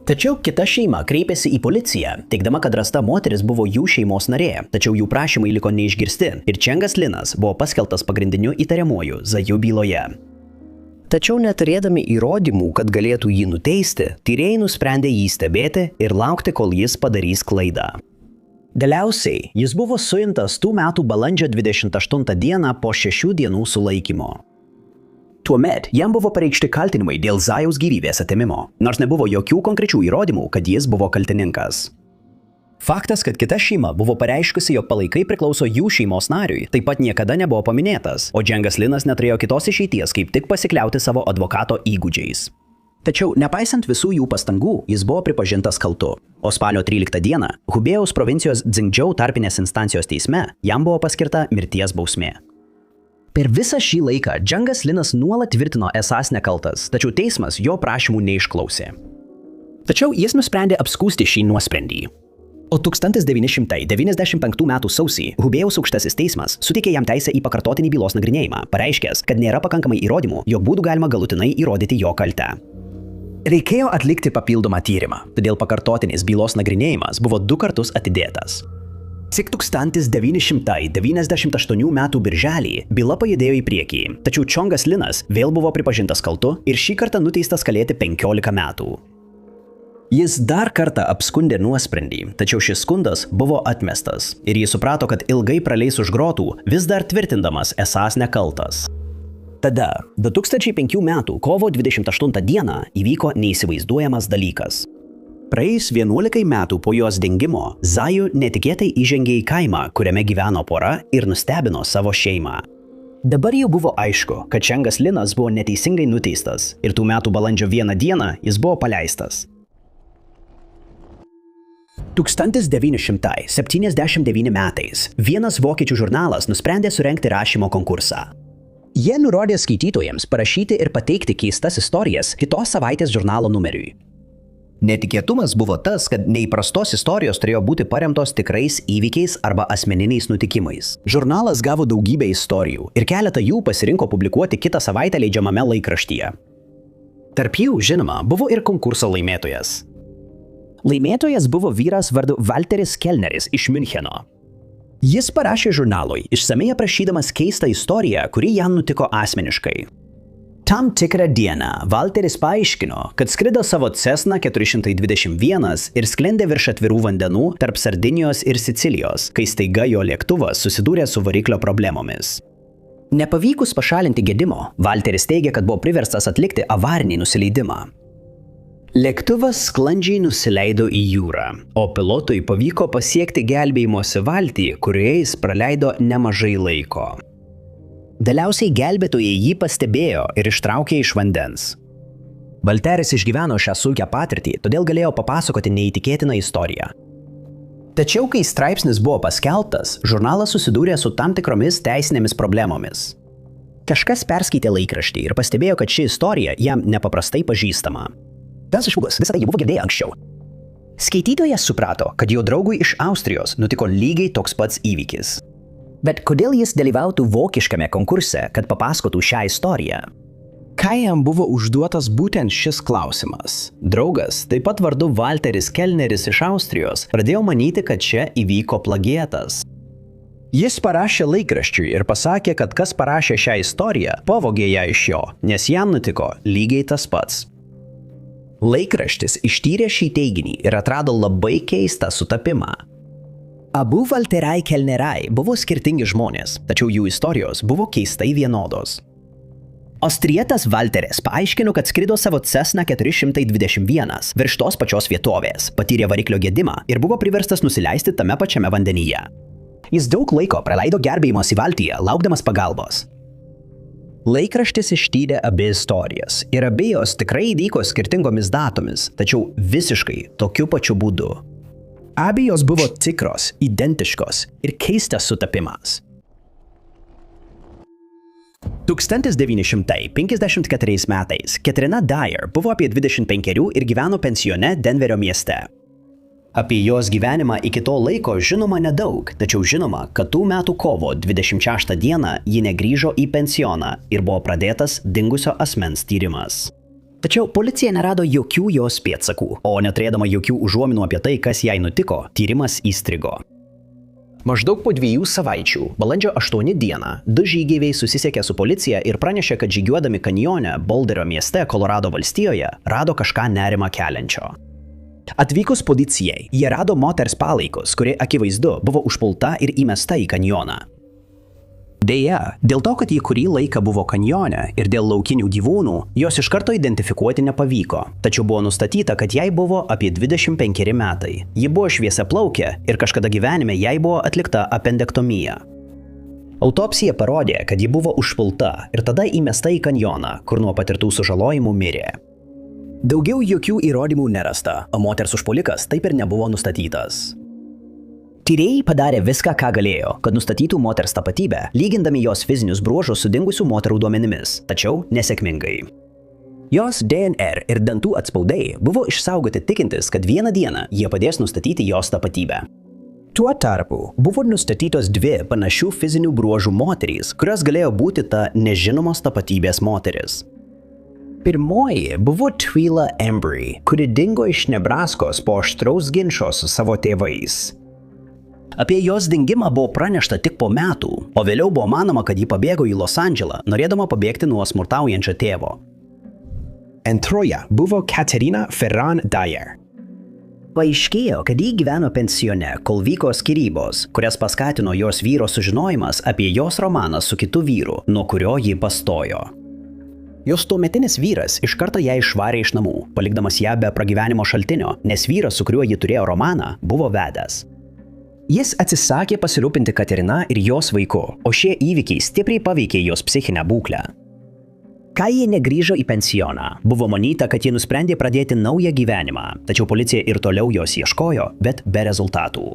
Tačiau kita šeima kreipėsi į policiją, teigdama, kad rasta moteris buvo jų šeimos narė, tačiau jų prašymai liko neišgirsti ir Čengas Linas buvo paskelbtas pagrindiniu įtariamuoju Zaju byloje. Tačiau neturėdami įrodymų, kad galėtų jį nuteisti, tyrėjai nusprendė jį stebėti ir laukti, kol jis padarys klaidą. Galiausiai jis buvo suimtas tų metų balandžio 28 dieną po 6 dienų sulaikymo. Tuomet jam buvo pareikšti kaltinimai dėl Zajaus gyvybės atėmimo, nors nebuvo jokių konkrečių įrodymų, kad jis buvo kaltininkas. Faktas, kad kita šeima buvo pareiškusi, jog palaikai priklauso jų šeimos nariui, taip pat niekada nebuvo paminėtas, o Čengas Linas neturėjo kitos išeities, kaip tik pasikliauti savo advokato įgūdžiais. Tačiau, nepaisant visų jų pastangų, jis buvo pripažintas kaltu, o spalio 13 dieną Hubėjaus provincijos Dzingdžiau tarpinės instancijos teisme jam buvo paskirta mirties bausmė. Per visą šį laiką Čengas Linas nuolat tvirtino esąs nekaltas, tačiau teismas jo prašymų neišklausė. Tačiau jis nusprendė apskųsti šį nuosprendį. O 1995 m. sausį Hubėjaus aukštasis teismas suteikė jam teisę į pakartotinį bylos nagrinėjimą, pareiškęs, kad nėra pakankamai įrodymų, jog būtų galima galutinai įrodyti jo kaltę. Reikėjo atlikti papildomą tyrimą, todėl pakartotinis bylos nagrinėjimas buvo 2 kartus atidėtas. Tik 1998 m. birželį byla pajudėjo į priekį, tačiau Čengas Linas vėl buvo pripažintas kaltu ir šį kartą nuteistas kalėti 15 metų. Jis dar kartą apskundė nuosprendį, tačiau šis skundas buvo atmestas ir jis suprato, kad ilgai praleis už grotų, vis dar tvirtindamas esąs nekaltas. Tada 2005 m. kovo 28 d. įvyko neįsivaizduojamas dalykas. Praėjus 11 metų po jos dingimo, Zaju netikėtai įžengė į kaimą, kuriame gyveno pora ir nustebino savo šeimą. Dabar jau buvo aišku, kad Čengas Linas buvo neteisingai nuteistas ir tų metų balandžio 1 dieną jis buvo paleistas. 1979 metais vienas vokiečių žurnalas nusprendė surengti rašymo konkursą. Jie nurodė skaitytojams parašyti ir pateikti keistas istorijas kitos savaitės žurnalo numeriui. Netikėtumas buvo tas, kad neįprastos istorijos turėjo būti paremtos tikrais įvykiais arba asmeniniais nutikimais. Žurnalas gavo daugybę istorijų ir keletą jų pasirinko publikuoti kitą savaitę leidžiamame laikraštyje. Tarp jų, žinoma, buvo ir konkurso laimėtojas. Laimėtojas buvo vyras vardu Walteris Kellneris iš Müncheno. Jis parašė žurnalui, išsamei aprašydamas keistą istoriją, kuri jam nutiko asmeniškai. Tam tikrą dieną Walteris paaiškino, kad skrido savo Cessna 421 ir sklendė virš atvirų vandenų tarp Sardinijos ir Sicilijos, kai staiga jo lėktuvas susidūrė su variklio problemomis. Nepavykus pašalinti gedimo, Walteris teigė, kad buvo priverstas atlikti avarinį nusileidimą. Lėktuvas sklandžiai nusileido į jūrą, o pilotui pavyko pasiekti gelbėjimosi valtį, kurioje jis praleido nemažai laiko. Galiausiai gelbėtojai jį pastebėjo ir ištraukė iš vandens. Walteris išgyveno šią sunkią patirtį, todėl galėjo papasakoti neįtikėtiną istoriją. Tačiau, kai straipsnis buvo paskelbtas, žurnalas susidūrė su tam tikromis teisinėmis problemomis. Kažkas perskaitė laikraštį ir pastebėjo, kad ši istorija jam nepaprastai pažįstama. Tas žmogus visą tai jau buvo girdėję anksčiau. Skaitytojas suprato, kad jo draugui iš Austrijos nutiko lygiai toks pats įvykis. Bet kodėl jis dalyvautų vokiškame konkurse, kad papasakotų šią istoriją? Kai jam buvo užduotas būtent šis klausimas, draugas, taip pat vardu Walteris Kellneris iš Austrijos, pradėjo manyti, kad čia įvyko plagiatas. Jis parašė laikraščiui ir pasakė, kad kas parašė šią istoriją, pavogė ją iš jo, nes jam nutiko lygiai tas pats. Laikraštis ištyrė šį teiginį ir atrado labai keistą sutapimą. Abu Walterai Kellnerai buvo skirtingi žmonės, tačiau jų istorijos buvo keistai vienodos. Austrietas Walteris paaiškino, kad skrido savo Cessna 421 virš tos pačios vietovės, patyrė variklio gedimą ir buvo priverstas nusileisti tame pačiame vandenyje. Jis daug laiko praleido gelbėjimosi valtyje, laukdamas pagalbos. Laikraštis ištyrė abi istorijas ir abiejos tikrai įvyko skirtingomis datomis, tačiau visiškai tokiu pačiu būdu. Abiejos buvo tikros, identiškos ir keistas sutapimas. 1954 metais Katrina Dyer buvo apie 25 ir gyveno pensione Denverio mieste. Apie jos gyvenimą iki to laiko žinoma nedaug, tačiau žinoma, kad tų metų kovo 26 dieną ji negrįžo į pensioną ir buvo pradėtas dingusio asmens tyrimas. Tačiau policija nerado jokių jos pėdsakų, o neturėdama jokių užuominų apie tai, kas jai nutiko, tyrimas įstrigo. Maždaug po 2 savaičių, balandžio 8 dieną, 2 žygeiviai susisiekė su policija ir pranešė, kad žygiuodami kanjone Boulderio mieste Kolorado valstijoje rado kažką nerimą keliančio. Atvykus policijai, jie rado moters palaikus, kuri akivaizdu buvo užpulta ir įmesta į kanjoną. Deja, dėl to, kad ji kurį laiką buvo kanjone ir dėl laukinių gyvūnų, jos iš karto identifikuoti nepavyko, tačiau buvo nustatyta, kad jai buvo apie 25 metai. Ji buvo šviesiaplaukė ir kažkada gyvenime jai buvo atlikta apendektomija. Autopsija parodė, kad ji buvo užpulta ir tada įmesta į kanjoną, kur nuo patirtų sužalojimų mirė. Daugiau jokių įrodymų nerasta, o moters užpuolikas taip ir nebuvo nustatytas. Tyrėjai padarė viską, ką galėjo, kad nustatytų moters tapatybę, lygindami jos fizinius bruožus su dingusių moterų duomenimis, tačiau nesėkmingai. Jos DNR ir dantų atspaudai buvo išsaugoti tikintis, kad vieną dieną jie padės nustatyti jos tapatybę. Tuo tarpu buvo nustatytos 2 panašių fizinių bruožų moterys, kurios galėjo būti ta nežinomos tapatybės moteris. Pirmoji buvo Twila Embry, kuri dingo iš Nebraskos po aštraus ginčo su savo tėvais. Apie jos dingimą buvo pranešta tik po metų, o vėliau buvo manoma, kad ji pabėgo į Los Andželą, norėdama pabėgti nuo smurtaujančio tėvo. Antroje buvo Katerina Ferran Dyer. Paaiškėjo, kad ji gyveno pensione, kol vyko skyrybos, kurias paskatino jos vyro sužinojimas apie jos romaną su kitu vyru, nuo kurio ji pastojo. Jos tuometinis vyras iš karto ją išvarė iš namų, palikdamas ją be pragyvenimo šaltinio, nes vyras, su kuriuo ji turėjo romaną, buvo vedęs. Jis atsisakė pasirūpinti Katerina ir jos vaiku, o šie įvykiai stipriai paveikė jos psichinę būklę. Kai ji negrįžo į pensioną, buvo manyta, kad ji nusprendė pradėti naują gyvenimą, tačiau policija ir toliau jos ieškojo, bet be rezultatų.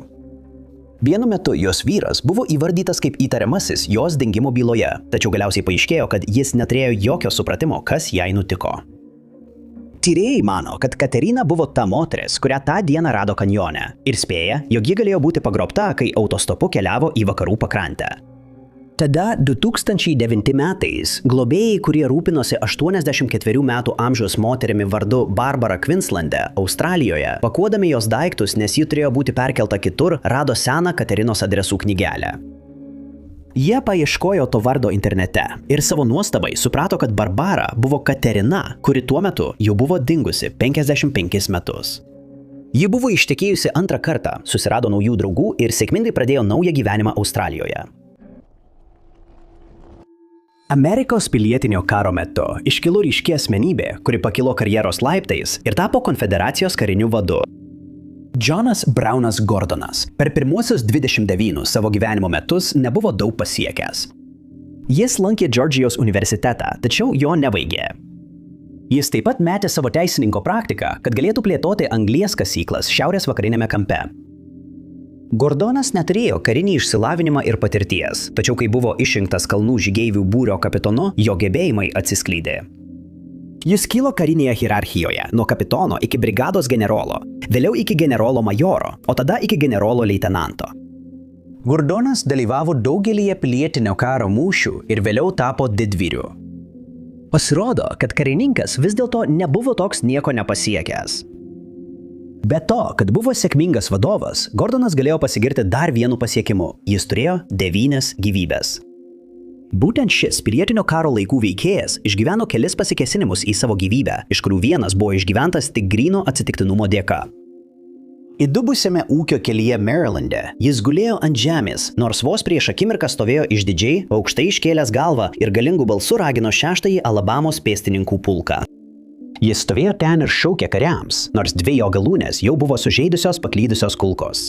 Vienu metu jos vyras buvo įvardytas kaip įtariamasis jos dingimo byloje, tačiau galiausiai paaiškėjo, kad jis neturėjo jokio supratimo, kas jai nutiko. Tyrėjai mano, kad Katerina buvo ta moteris, kurią tą dieną rado kanjone ir spėja, jog ji galėjo būti pagrobta, kai autostopu keliavo į vakarų pakrantę. Tada 2009 metais globėjai, kurie rūpinosi 84 metų amžiaus moterimi vardu Barbara Queenslande, Australijoje, pakuodami jos daiktus, nes ji turėjo būti perkelta kitur, rado seną Katerinos adresų knygelę. Jie paieškojo to vardo internete ir savo nuostabai suprato, kad Barbara buvo Katerina, kuri tuo metu jau buvo dingusi 55 metus. Ji buvo ištekėjusi antrą kartą, susirado naujų draugų ir sėkmingai pradėjo naują gyvenimą Australijoje. Amerikos pilietinio karo metu iškilo ryški asmenybė, kuri pakilo karjeros laiptais ir tapo konfederacijos kariniu vadu. Johnas Brownas Gordonas per pirmuosius 29 savo gyvenimo metus nebuvo daug pasiekęs. Jis lankė Džordžijos universitetą, tačiau jo nebaigė. Jis taip pat metė savo teisininko praktiką, kad galėtų plėtoti anglies kasyklas šiaurės vakarinėme kampe. Gordonas neturėjo karinį išsilavinimą ir patirties, tačiau kai buvo išrinktas kalnų žygeivių būrio kapitonu, jo gebėjimai atsiskleidė. Jis kilo karinėje hierarchijoje nuo kapitono iki brigados generolo, vėliau iki generolo majoro, o tada iki generolo leitenanto. Gordonas dalyvavo daugelyje pilietinio karo mūšių ir vėliau tapo didvyriu. Pasirodo, kad karininkas vis dėlto nebuvo toks nieko nepasiekęs. Be to, kad buvo sėkmingas vadovas, Gordonas galėjo pasigirti dar vienu pasiekimu. Jis turėjo 9 gyvybės. Būtent šis pilietinio karo laikų veikėjas išgyveno kelis pasikėsinimus į savo gyvybę, iš kurių vienas buvo išgyventas tik gryno atsitiktinumo dėka. Įdubusiame ūkio kelyje Marylande jis gulėjo ant žemės, nors vos prieš akimirką stovėjo išdidžiai, aukštai iškėlęs galvą ir galingų balsų ragino 6-ąjį Alabamos pėstininkų pulką. Jis stovėjo ten ir šaukė kariams, nors 2 jo galūnės jau buvo sužeidusios paklydusios kulkos.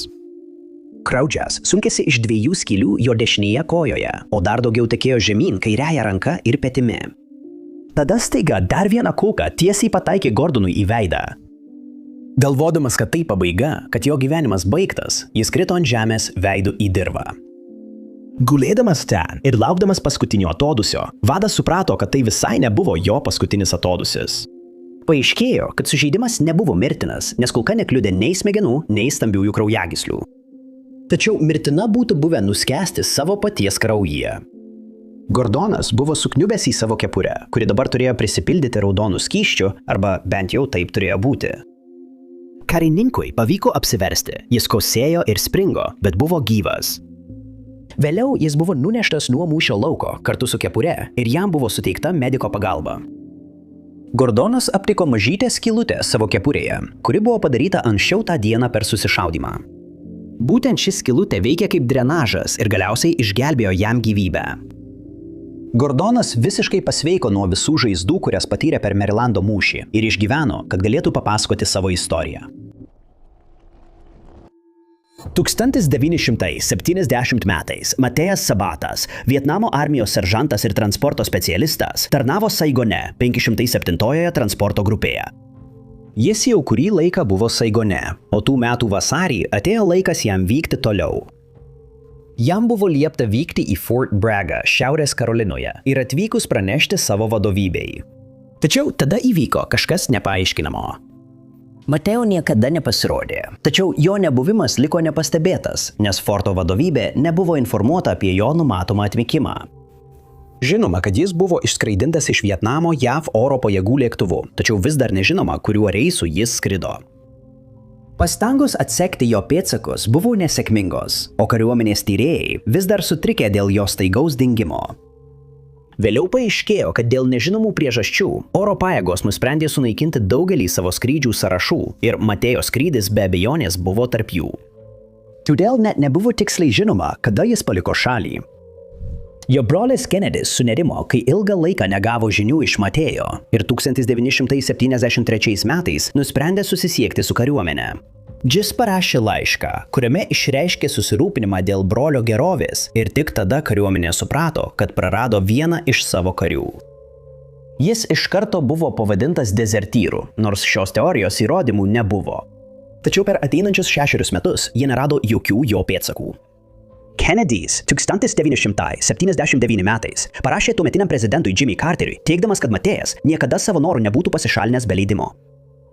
Kraudžas sunkėsi iš 2 skylių jo dešinėje kojoje, o dar daugiau tekėjo žemyn kairiąja ranka ir petimi. Tada staiga dar viena kulka tiesiai pataikė Gordonui į veidą. Galvodamas, kad tai pabaiga, kad jo gyvenimas baigtas, jis krito ant žemės veidu į dirvą. Gulėdamas ten ir laukdamas paskutinio atodusio, vadas suprato, kad tai visai nebuvo jo paskutinis atodusis. Paaiškėjo, kad sužeidimas nebuvo mirtinas, nes kulka nekliudė nei smegenų, nei stambiųjų kraujagyslių. Tačiau mirtina būtų buvę nuskęsti savo paties kraujyje. Gordonas buvo sukniubęs į savo kepurę, kuri dabar turėjo prisipildyti raudonų skysčių, arba bent jau taip turėjo būti. Karininkui pavyko apsiversti, jis kosėjo ir springo, bet buvo gyvas. Vėliau jis buvo nuneštas nuo mūšio lauko kartu su kepure ir jam buvo suteikta mediko pagalba. Gordonas aptiko mažytę skylutę savo kepurėje, kuri buvo padaryta anksčiau tą dieną per susišaudymą. Būtent ši skylutė veikė kaip drenažas ir galiausiai išgelbėjo jam gyvybę. Gordonas visiškai pasveiko nuo visų žaizdų, kurias patyrė per Marylando mūšį ir išgyveno, kad galėtų papasakoti savo istoriją. 1970 metais Matėjas Sabatas, Vietnamo armijos seržantas ir transporto specialistas, tarnavo Saigone 507-ojoje transporto grupėje. Jis jau kurį laiką buvo Saigone, o tų metų vasarį atėjo laikas jam vykti toliau. Jam buvo liepta vykti į Fort Bragg, Šiaurės Karolinoje ir atvykus pranešti savo vadovybei. Tačiau tada įvyko kažkas nepaaiškinamo. Mateo niekada nepasirodė, tačiau jo nebuvimas liko nepastebėtas, nes forto vadovybė nebuvo informuota apie jo numatomą atvykimą. Žinoma, kad jis buvo išskraidintas iš Vietnamo JAV oro pajėgų lėktuvu, tačiau vis dar nežinoma, kuriuo reisu jis skrido. Pastangos atsekti jo pėdsakus buvo nesėkmingos, o kariuomenės tyrėjai vis dar sutrikę dėl jo staigaus dingimo. Vėliau paaiškėjo, kad dėl nežinomų priežasčių oro pajėgos nusprendė sunaikinti daugelį savo skrydžių sąrašų ir Matėjo skrydis be abejonės buvo tarp jų. Todėl net nebuvo tiksliai žinoma, kada jis paliko šalį. Jo brolis Kennedys sunerimo, kai ilgą laiką negavo žinių iš Matėjo ir 1973 metais nusprendė susisiekti su kariuomene. Jis parašė laišką, kuriame išreiškė susirūpinimą dėl brolio gerovės ir tik tada kariuomenė suprato, kad prarado vieną iš savo karių. Jis iš karto buvo pavadintas dezertyru, nors šios teorijos įrodymų nebuvo. Tačiau per ateinančius 6 metus jie nerado jokių jo pėdsakų. Kennedys 1979 metais parašė tuometiniam prezidentui Jimmy Carteriui, teigdamas, kad Matėjas niekada savo norų nebūtų pasišalinęs be leidimo.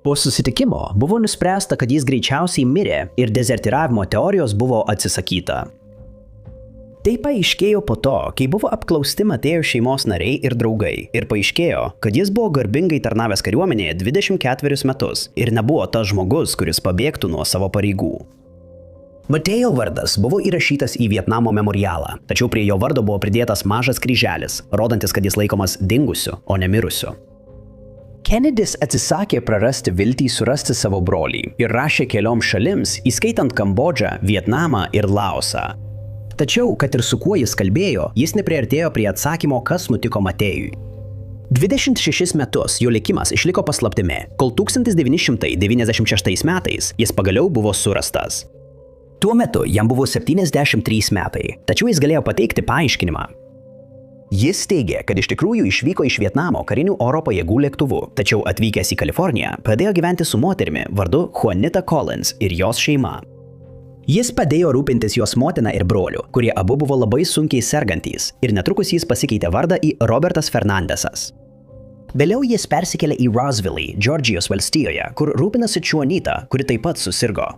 Po susitikimo buvo nuspręsta, kad jis greičiausiai mirė ir dezertyravimo teorijos buvo atsisakyta. Tai paaiškėjo po to, kai buvo apklausti Matėjo šeimos nariai ir draugai ir paaiškėjo, kad jis buvo garbingai tarnavęs kariuomenėje 24 metus ir nebuvo tas žmogus, kuris pabėgtų nuo savo pareigų. Matėjo vardas buvo įrašytas į Vietnamo memorialą, tačiau prie jo vardo buvo pridėtas mažas kryželis, rodantis, kad jis laikomas dingusiu, o ne mirusiu. Kennedys atsisakė prarasti viltį surasti savo brolį ir rašė kelioms šalims, įskaitant Kambodžą, Vietnamą ir Laosą. Tačiau, kad ir su kuo jis kalbėjo, jis nepriartėjo prie atsakymo, kas nutiko Matėjui. 26 metus jo likimas išliko paslaptimi, kol 1996 metais jis pagaliau buvo surastas. Tuo metu jam buvo 73 metai, tačiau jis galėjo pateikti paaiškinimą. Jis teigė, kad iš tikrųjų išvyko iš Vietnamo karinių oro pajėgų lėktuvu, tačiau atvykęs į Kaliforniją pradėjo gyventi su moterimi vardu Juanita Collins ir jos šeima. Jis padėjo rūpintis jos motina ir broliu, kurie abu buvo labai sunkiai sergantys, ir netrukus jis pasikeitė vardą į Robertas Fernandesas. Vėliau jis persikėlė į Roseville, Džordžijos valstijoje, kur rūpinasi Juanita, kuri taip pat susirgo.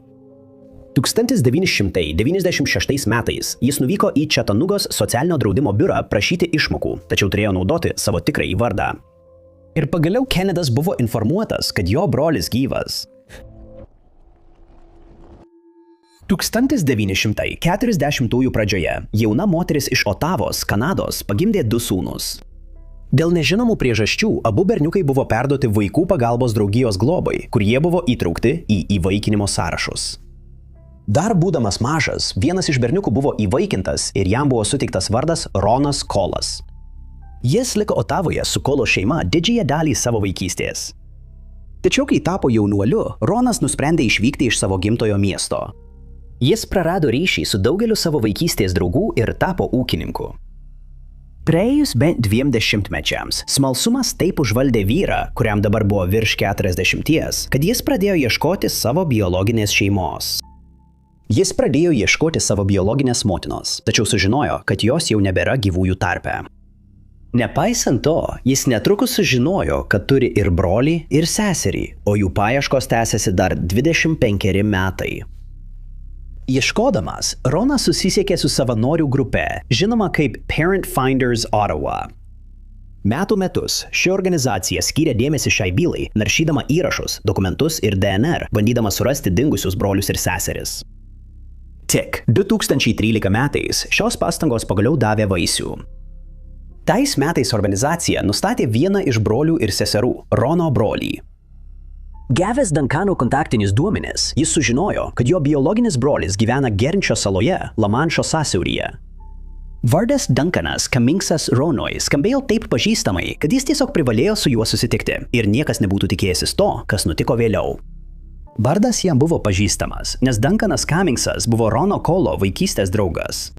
1996 metais jis nuvyko į Četanugos socialinio draudimo biurą prašyti išmokų, tačiau turėjo naudoti savo tikrąjį vardą. Ir pagaliau Kennedys buvo informuotas, kad jo brolis gyvas. 1940 pradžioje jauna moteris iš Otavos, Kanados, pagimdė 2 sūnus. Dėl nežinomų priežasčių abu berniukai buvo perduoti vaikų pagalbos draugijos globai, kur jie buvo įtraukti į įvaikinimo sąrašus. Dar būdamas mažas, vienas iš berniukų buvo įvaikintas ir jam buvo suteiktas vardas Ronas Kolas. Jis liko Otavoje su Kolo šeima didžiąją dalį savo vaikystės. Tačiau kai tapo jaunuoliu, Ronas nusprendė išvykti iš savo gimtojo miesto. Jis prarado ryšį su daugeliu savo vaikystės draugų ir tapo ūkininku. Praėjus bent 20 mečiams, smalsumas taip užvaldė vyrą, kuriam dabar buvo virš 40, kad jis pradėjo ieškoti savo biologinės šeimos. Jis pradėjo ieškoti savo biologinės motinos, tačiau sužinojo, kad jos jau nebėra gyvųjų tarpe. Nepaisant to, jis netrukus sužinojo, kad turi ir brolį, ir seserį, o jų paieškos tęsiasi dar 25 metai. Ieškodamas, Ronas susisiekė su savanorių grupe, žinoma kaip Parent Finders Ottawa. Metų metus ši organizacija skyrė dėmesį šiai bylai, naršydama įrašus, dokumentus ir DNR, bandydama surasti dingusius brolius ir seseris. Tik 2013 metais šios pastangos pagaliau davė vaisių. Tais metais organizacija nustatė vieną iš brolių ir seserų, Rono brolį. Gavęs Duncano kontaktinius duomenis, jis sužinojo, kad jo biologinis brolis gyvena Gernčio saloje, Lamanšo sąsiauryje. Vardas Duncanas Cummings Ronui skambėjo taip pažįstamai, kad jis tiesiog privalėjo su juo susitikti ir niekas nebūtų tikėjęsis to, kas nutiko vėliau. Vardas jam buvo pažįstamas, nes Duncanas Cummingsas buvo Rono Kolo vaikystės draugas.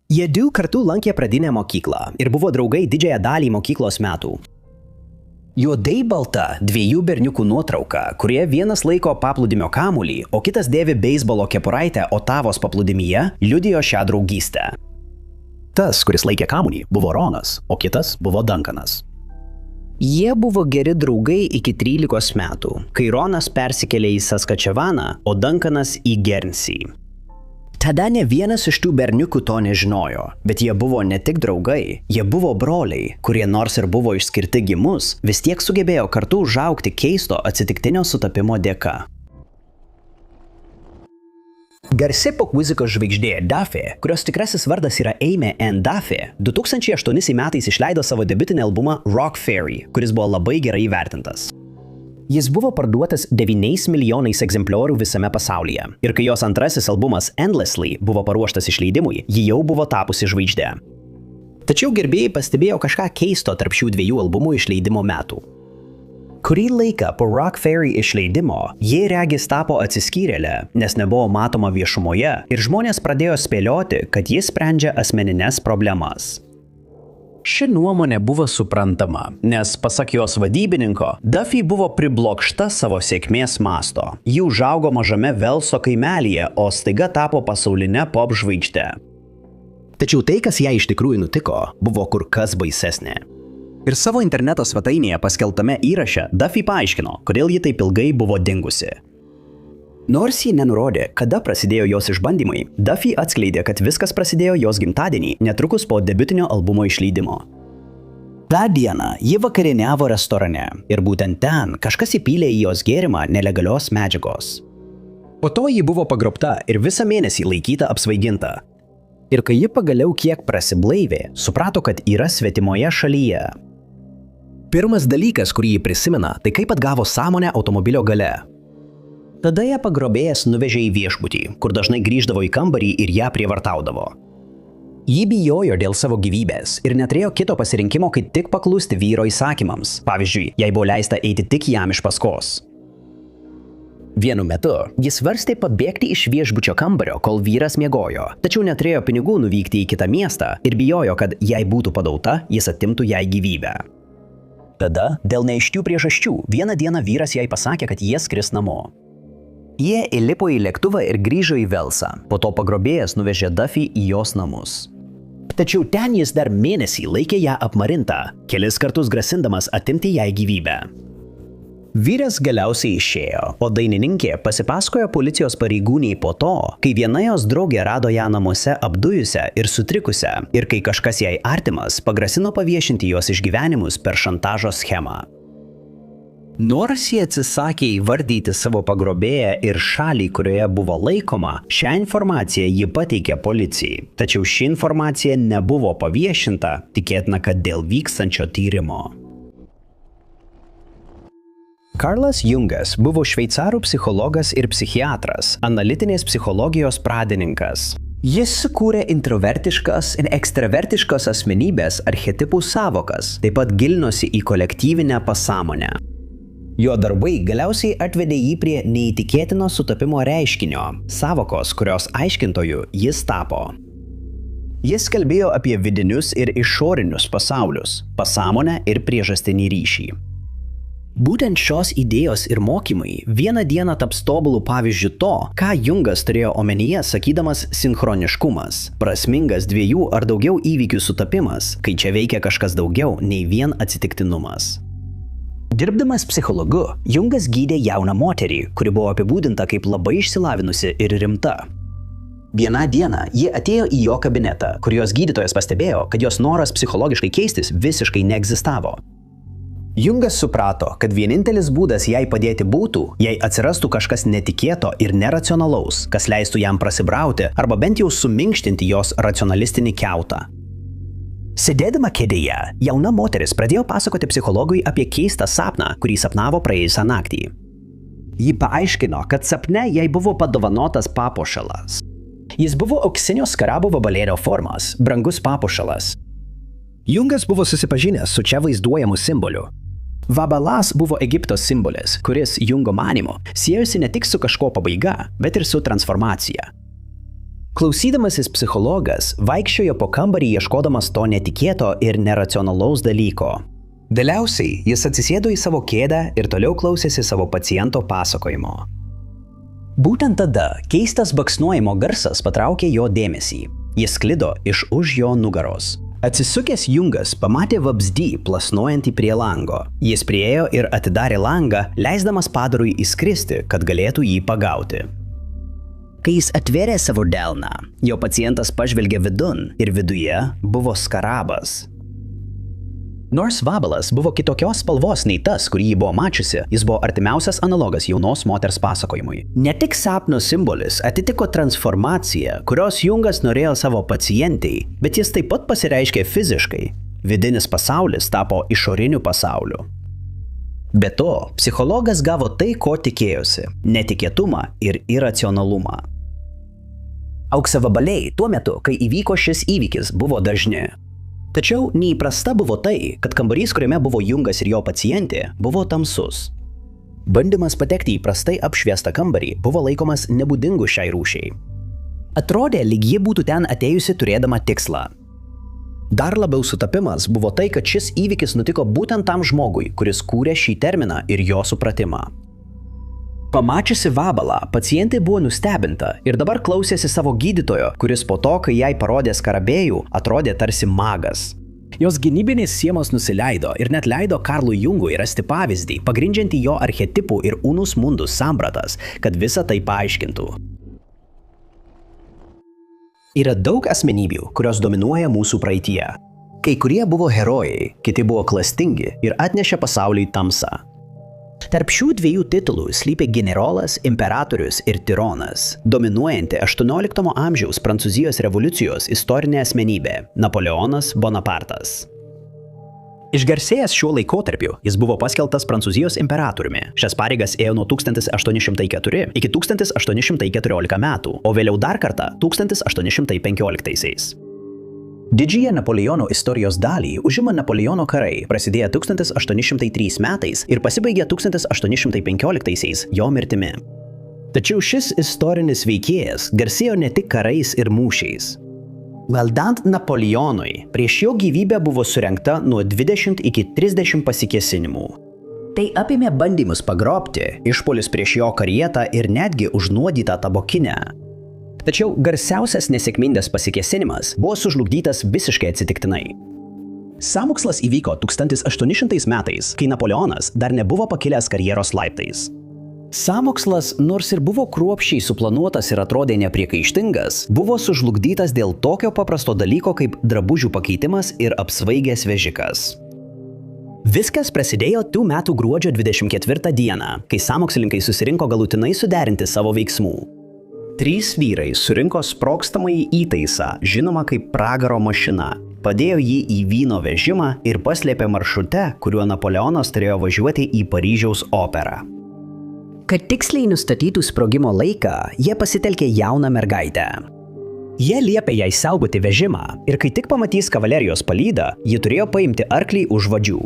Jie du kartu lankė pradinę mokyklą ir buvo draugai didžiąją dalį mokyklos metų. Juodai balta dviejų berniukų nuotrauka, kurie vienas laiko paplūdimio kamuolį, o kitas dėvi beisbolo kepuraitę Otavos paplūdimyje, liudijo šią draugystę. Tas, kuris laikė kamuolį, buvo Ronas, o kitas buvo Duncanas. Jie buvo geri draugai iki 13 metų, kai Ronas persikėlė į Saskačevaną, o Duncanas į Guernsey. Tada ne vienas iš tų berniukų to nežinojo, bet jie buvo ne tik draugai, jie buvo broliai, kurie nors ir buvo išskirti gimus, vis tiek sugebėjo kartu užaugti keisto atsitiktinio sutapimo dėka. Garsi popmuzikos žvaigždė Duffy, kurios tikrasis vardas yra Amy Ann Duffy, 2008 metais išleido savo debiutinį albumą Rock Fairy, kuris buvo labai gerai įvertintas. Jis buvo parduotas 9 milijonais egzempliorių visame pasaulyje. Ir kai jos antrasis albumas Endlessly buvo paruoštas išleidimui, ji jau buvo tapusi žvaigždė. Tačiau gerbėjai pastebėjo kažką keisto tarp šių dviejų albumų išleidimo metų. Kurį laiką po Rock Fairy išleidimo, ji regis tapo atsiskyrėlė, nes nebuvo matoma viešumoje ir žmonės pradėjo spėlioti, kad ji sprendžia asmenines problemas. Ši nuomonė buvo suprantama, nes pasak jos vadybininko, Duffy buvo priblokšta savo sėkmės masto. Ji užaugo mažame Velso kaimelyje, o staiga tapo pasauline pop žvaigžde. Tačiau tai, kas jai iš tikrųjų nutiko, buvo kur kas baisesnė. Ir savo interneto svetainėje paskelbtame įraše Duffy paaiškino, kodėl ji taip ilgai buvo dingusi. Nors ji nenurodė, kada prasidėjo jos išbandymai, Duffy atskleidė, kad viskas prasidėjo jos gimtadienį, netrukus po debiutinio albumo išleidimo. Ta diena ji vakarieniavo restorane ir būtent ten kažkas įpylė į jos gėrimą nelegalios medžiagos. Po to ji buvo pagrobta ir visą mėnesį laikyta apsvaiginta. Ir kai ji pagaliau kiek prasiblaivė, suprato, kad yra svetimoje šalyje. Pirmas dalykas, kurį ji prisimena, tai kaip atgavo sąmonę automobilio gale. Tada ją pagrobėjas nuvežė į viešbutį, kur dažnai grįždavo į kambarį ir ją prievartaudavo. Ji bijojo dėl savo gyvybės ir neturėjo kito pasirinkimo, kaip tik paklusti vyro įsakymams. Pavyzdžiui, jai buvo leista eiti tik jam iš paskos. Vienu metu jis svarstė pabėgti iš viešbučio kambario, kol vyras miegojo, tačiau neturėjo pinigų nuvykti į kitą miestą ir bijojo, kad jei būtų padauta, jis atimtų jai gyvybę. Tada, dėl neaiškių priežasčių, vieną dieną vyras jai pasakė, kad jie skris namo. Jie įlipo į lėktuvą ir grįžo į Velsą. Po to pagrobėjas nuvežė Duffy į jos namus. Tačiau ten jis dar mėnesį laikė ją apmarintą, kelis kartus grasindamas atimti jai gyvybę. Vyras galiausiai išėjo, o dainininkė pasipasakojo policijos pareigūnei po to, kai viena jos draugė rado ją namuose apdujusią ir sutrikusią, ir kai kažkas jai artimas pagrasino paviešinti jos išgyvenimus per šantažo schemą. Nors jie atsisakė įvardyti savo pagrobėją ir šalį, kurioje buvo laikoma, šią informaciją ji pateikė policijai. Tačiau ši informacija nebuvo paviešinta, tikėtina, kad dėl vykstančio tyrimo. Karlas Jungas buvo šveicarų psichologas ir psichiatras, analitinės psichologijos pradininkas. Jis sukūrė introvertiškas ir ekstravertiškas asmenybės archetipų sąvokas, taip pat gilinosi į kolektyvinę pasąmonę. Jo darbai galiausiai atvedė jį prie neįtikėtino sutapimo reiškinio, sąvokos, kurios aiškintoju jis tapo. Jis kalbėjo apie vidinius ir išorinius pasaulius, pasąmonę ir priežastinį ryšį. Būtent šios idėjos ir mokymai vieną dieną taps tobulų pavyzdžių to, ką Jungas turėjo omenyje sakydamas sinchroniškumas, prasmingas dviejų ar daugiau įvykių sutapimas, kai čia veikia kažkas daugiau nei vien atsitiktinumas. Dirbdamas psichologu, Jungas gydė jauną moterį, kuri buvo apibūdinta kaip labai išsilavinusi ir rimta. Vieną dieną ji atėjo į jo kabinetą, kur jos gydytojas pastebėjo, kad jos noras psichologiškai keistis visiškai neegzistavo. Jungas suprato, kad vienintelis būdas jai padėti būtų, jei atsirastų kažkas netikėto ir neracionalaus, kas leistų jam prasibrauti arba bent jau suminkštinti jos racionalistinį kiautą. Sėdėdama kėdėje, jauna moteris pradėjo pasakoti psichologui apie keistą sapną, kurį sapnavo praėjusią naktį. Ji paaiškino, kad sapne jai buvo padovanotas papuošalas. Jis buvo auksinio skarabo vabalėlio formos, brangus papuošalas. Jungas buvo susipažinęs su čia vaizduojamu simboliu. Vabalas buvo Egipto simbolis, kuris Jungo manymu siejosi ne tik su kažko pabaiga, bet ir su transformacija. Klausydamasis psichologas vaikščiojo po kambarį ieškodamas to netikėto ir neracionalaus dalyko. Galiausiai jis atsisėdo į savo kėdę ir toliau klausėsi savo paciento pasakojimo. Būtent tada keistas baksnojimo garsas patraukė jo dėmesį. Jis sklido iš už jo nugaros. Atsisukęs Jungas pamatė vabzdį plasnojantį prie lango. Jis priėjo ir atidarė langą, leisdamas padarui įskristi, kad galėtų jį pagauti. Kai jis atvėrė savo delną, jo pacientas pažvelgė vidun ir viduje buvo skarabas. Nors vabalas buvo kitokios spalvos nei tas, kurį ji buvo mačiusi, jis buvo artimiausias analogas jaunos moters pasakojimui. Ne tik sapno simbolis atitiko transformaciją, kurios Jungas norėjo savo pacientei, bet jis taip pat pasireiškė fiziškai. Vidinis pasaulis tapo išoriniu pasauliu. Be to, psichologas gavo tai, ko tikėjosi – netikėtumą ir iracionalumą. Auksavabaliai tuo metu, kai įvyko šis įvykis, buvo dažni. Tačiau neįprasta buvo tai, kad kambarys, kuriame buvo Jungas ir jo pacientė, buvo tamsus. Bandymas patekti į prastai apšviestą kambarį buvo laikomas nebūdingu šiai rūšiai. Atrodė, lyg ji būtų ten atėjusi turėdama tikslą. Dar labiau sutapimas buvo tai, kad šis įvykis nutiko būtent tam žmogui, kuris kūrė šį terminą ir jo supratimą. Pamačiusi vabalą, pacientė buvo nustebinta ir dabar klausėsi savo gydytojo, kuris po to, kai jai parodė skarabėjų, atrodė tarsi magas. Jos gynybinės sienos nusileido ir net leido Karlui Jungui rasti pavyzdį, pagrindžiantį jo archetipų ir unus mundus sampratas, kad visą tai paaiškintų. Yra daug asmenybių, kurios dominuoja mūsų praeityje. Kai kurie buvo herojai, kiti buvo klastingi ir atnešė pasauliui tamsą. Tarp šių dviejų titulų slypi generolas, imperatorius ir tironas, dominuojanti 18 amžiaus Prancūzijos revoliucijos istorinė asmenybė – Napoleonas Bonapartas. Išgarsėjęs šiuo laikotarpiu, jis buvo paskelbtas Prancūzijos imperatoriumi. Šias pareigas ėjo nuo 1804 iki 1814 metų, o vėliau dar kartą 1815. Didžiąją Napoleono istorijos dalį užima Napoleono karai, prasidėję 1803 metais ir pasibaigė 1815 jo mirtimi. Tačiau šis istorinis veikėjas garsėjo ne tik karais ir mūšiais. Valdant Napoleonui, prieš jo gyvybę buvo surengta nuo 20 iki 30 pasikėsinimų. Tai apėmė bandymus pagrobti, išpuolis prieš jo karietą ir netgi užnuodytą tabokinę. Tačiau garsiausias nesėkmingas pasikėsinimas buvo sužlugdytas visiškai atsitiktinai. Sąmokslas įvyko 1800 metais, kai Napoleonas dar nebuvo pakilęs karjeros laiptais. Sąmokslas, nors ir buvo kruopščiai suplanuotas ir atrodė nepriekaištingas, buvo sužlugdytas dėl tokio paprasto dalyko kaip drabužių pakeitimas ir apsvaigęs vežikas. Viskas prasidėjo tų metų gruodžio 24 dieną, kai sąmokslininkai susirinko galutinai suderinti savo veiksmų. 3 vyrai surinko sprogstamąjį įtaisą, žinomą kaip pragaro mašina. padėjo jį į vyno vežimą ir paslėpė maršrute, kuriuo Napoleonas turėjo važiuoti į Paryžiaus operą. Kad tiksliai nustatytų sprogimo laiką, jie pasitelkė jauną mergaitę. Jie liepė jai saugoti vežimą ir kai tik pamatys kavalerijos palydą, ji turėjo paimti arklį už vadžių.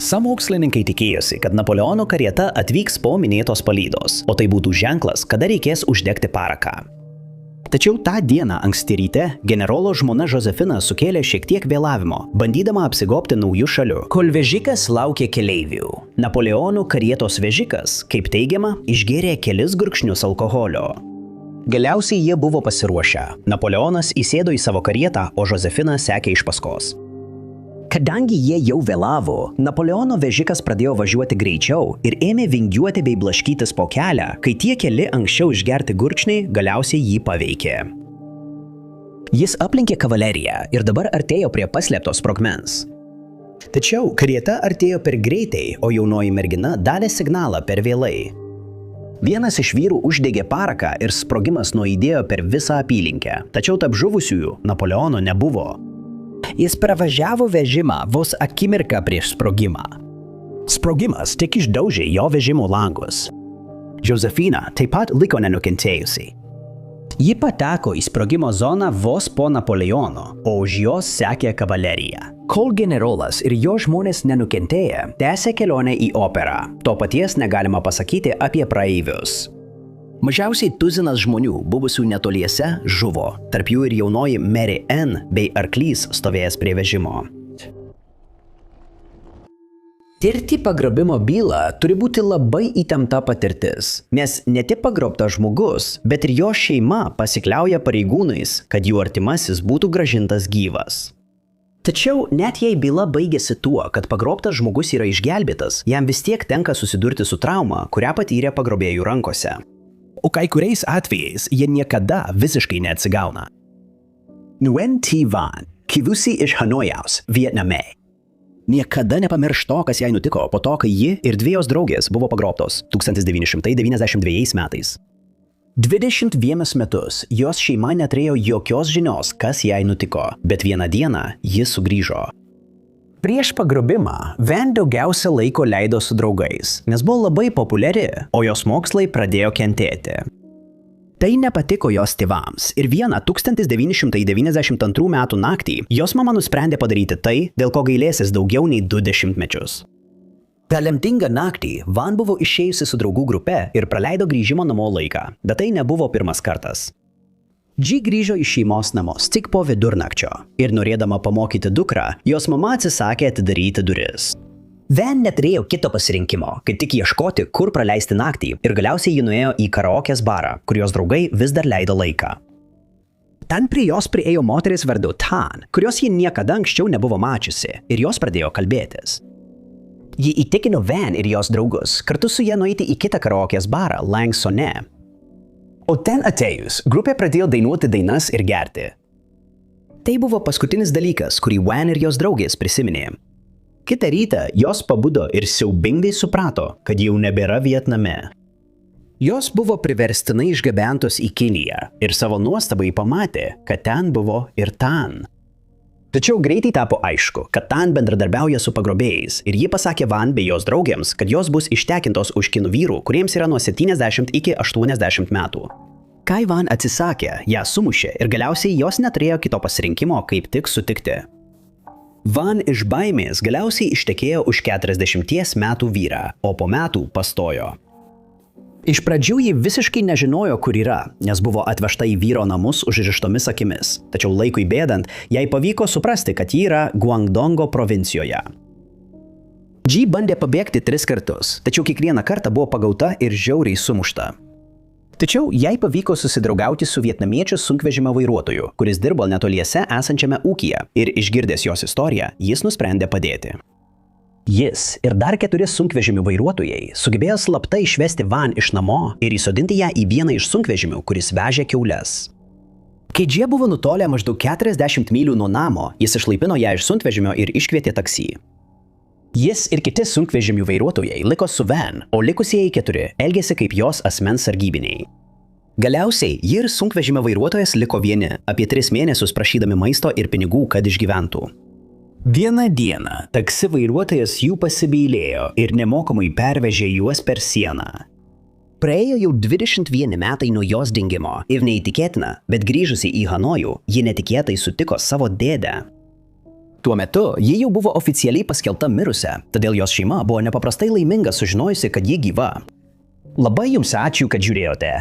Sąmokslininkai tikėjosi, kad Napoleono karieta atvyks po minėtos palydos, o tai būtų ženklas, kada reikės uždegti paraką. Tačiau tą dieną anksti ryte generolo žmona Žozefina sukėlė šiek tiek vėlavimo, bandydama apsigobti naujų šalių, kol vežikas laukė keleivių. Napoleono karietos vežikas, kaip teigiama, išgėrė kelis gurkšnius alkoholio. Galiausiai jie buvo pasiruošę. Napoleonas įsėdo į savo karietą, o Žozefina sekė iš paskos. Kadangi jie jau vėlavo, Napoleono vežikas pradėjo važiuoti greičiau ir ėmė vingiuoti bei blaškytis po kelią, kai tie keli anksčiau išgerti gurkšniai galiausiai jį paveikė. Jis aplenkė kavaleriją ir dabar artėjo prie paslėpto sprogmens. Tačiau karieta artėjo per greitai, o jaunoji mergina davė signalą per vėlai. Vienas iš vyrų uždegė paraką ir sprogimas nuaidėjo per visą apylinkę, tačiau tarp žuvusiųjų Napoleono nebuvo. Jis pravažiavo vežimą vos akimirką prieš sprogimą. Sprogimas tik išdaužė jo vežimo langus. Žozefina taip pat liko nenukentėjusi. Ji pateko į sprogimo zoną vos po Napoleono, o už jos sekė kavalerija. Kol generolas ir jo žmonės nenukentėję, tęsė kelionę į operą. To paties negalima pasakyti apie praeivius. Mažiausiai tuzinas žmonių buvusių netoliese žuvo, tarp jų ir jaunoji Mary Ann bei arklys stovėjęs prie vežimo. Tirti pagrobimo bylą turi būti labai įtempta patirtis, nes ne tik pagrobtas žmogus, bet ir jo šeima pasikliauja pareigūnais, kad jų artimasis būtų grąžintas gyvas. Tačiau net jei byla baigėsi tuo, kad pagrobtas žmogus yra išgelbėtas, jam vis tiek tenka susidurti su trauma, kurią patyrė pagrobėjų rankose. O kai kuriais atvejais jie niekada visiškai neatsigauna. Nguyen Thi Van, kilusi iš Hanojaus, Vietname. Niekada nepamirš to, kas jai nutiko po to, kai ji ir dvi jos draugės buvo pagrobtos 1992 metais. 21 metus jos šeima neturėjo jokios žinios, kas jai nutiko, bet vieną dieną ji sugrįžo. Prieš pagrobimą Van daugiausia laiko leido su draugais, nes buvo labai populiari, o jos mokslai pradėjo kentėti. Tai nepatiko jos tėvams ir vieną 1992 metų naktį jos mama nusprendė padaryti tai, dėl ko gailėsis daugiau nei 20 metus. Per lemtingą naktį Van buvo išėjusi su draugų grupe ir praleido grįžimo namo laiką, bet tai nebuvo pirmas kartas. Ji grįžo į šeimos namus tik po vidurnakčio ir norėdama pamokyti dukrą, jos mama atsisakė atidaryti duris. Van neturėjo kito pasirinkimo, kaip tik ieškoti, kur praleisti naktį ir galiausiai ji nuėjo į karaokės barą, kur jos draugai vis dar leido laiką. Ten prie jos priėjo moteris vardu Tan, kurios ji niekada anksčiau nebuvo mačiusi ir jos pradėjo kalbėtis. Ji įtikino Van ir jos draugus kartu su ja nueiti į kitą karaokės barą Langsone. O ten atėjus, grupė pradėjo dainuoti dainas ir gerti. Tai buvo paskutinis dalykas, kurį Van ir jos draugės prisiminė. Kitą rytą jos pabudo ir siaubingai suprato, kad jau nebėra Vietname. Jos buvo priverstinai išgabentos į Kiniją ir savo nuostabai pamatė, kad ten buvo ir Tan. Tačiau greitai tapo aišku, kad Tan bendradarbiauja su pagrobėjais ir ji pasakė Van bei jos draugėms, kad jos bus ištekintos už kinų vyrų, kuriems yra nuo 70 iki 80 metų. Kai Van atsisakė, ją sumušė ir galiausiai jos neturėjo kito pasirinkimo, kaip tik sutikti. Van iš baimės galiausiai ištekėjo už 40 metų vyrą, o po metų pastojo. Iš pradžių ji visiškai nežinojo, kur yra, nes buvo atvežta į vyro namus užrištomis akimis. Tačiau laikui bėdant, jai pavyko suprasti, kad ji yra Guangdongo provincijoje. Ji bandė pabėgti 3 kartus, tačiau kiekvieną kartą buvo pagauta ir žiauriai sumušta. Tačiau jai pavyko susidraugauti su vietnamiečiu sunkvežimio vairuotoju, kuris dirbo netoliese esančiame ūkyje ir išgirdęs jos istoriją, jis nusprendė padėti. Jis ir dar 4 sunkvežimių vairuotojai sugebėjo slapta išvesti Van iš namo ir įsodinti ją į vieną iš sunkvežimių, kuris vežė kiaules. Kai jie buvo nutolę maždaug 40 mylių nuo namo, jis išlaipino ją iš sunkvežimio ir iškvietė taksi. Jis ir kiti sunkvežimių vairuotojai liko su Van, o likusieji 4 elgėsi kaip jos asmens sargybiniai. Galiausiai ji ir sunkvežimio vairuotojas liko vieni, apie 3 mėnesius prašydami maisto ir pinigų, kad išgyventų. Vieną dieną taksi vairuotojas jų pasigailėjo ir nemokamai pervežė juos per sieną. Praėjo jau 21 metai nuo jos dingimo ir neįtikėtina, bet grįžusi į Hanojų, ji netikėtai sutiko savo dėdę. Tuo metu ji jau buvo oficialiai paskelbta mirusia, todėl jos šeima buvo nepaprastai laiminga sužinojusi, kad ji gyva. Labai jums ačiū, kad žiūrėjote.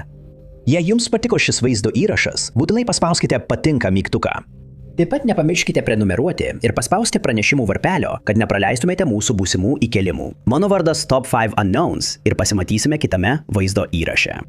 Jei jums patiko šis vaizdo įrašas, būtinai paspauskite patinka mygtuką. Taip pat nepamirškite prenumeruoti ir paspausti pranešimų varpelio, kad nepraleistumėte mūsų būsimų įkelimų. Mano vardas Top 5 Unknowns ir pasimatysime kitame vaizdo įraše.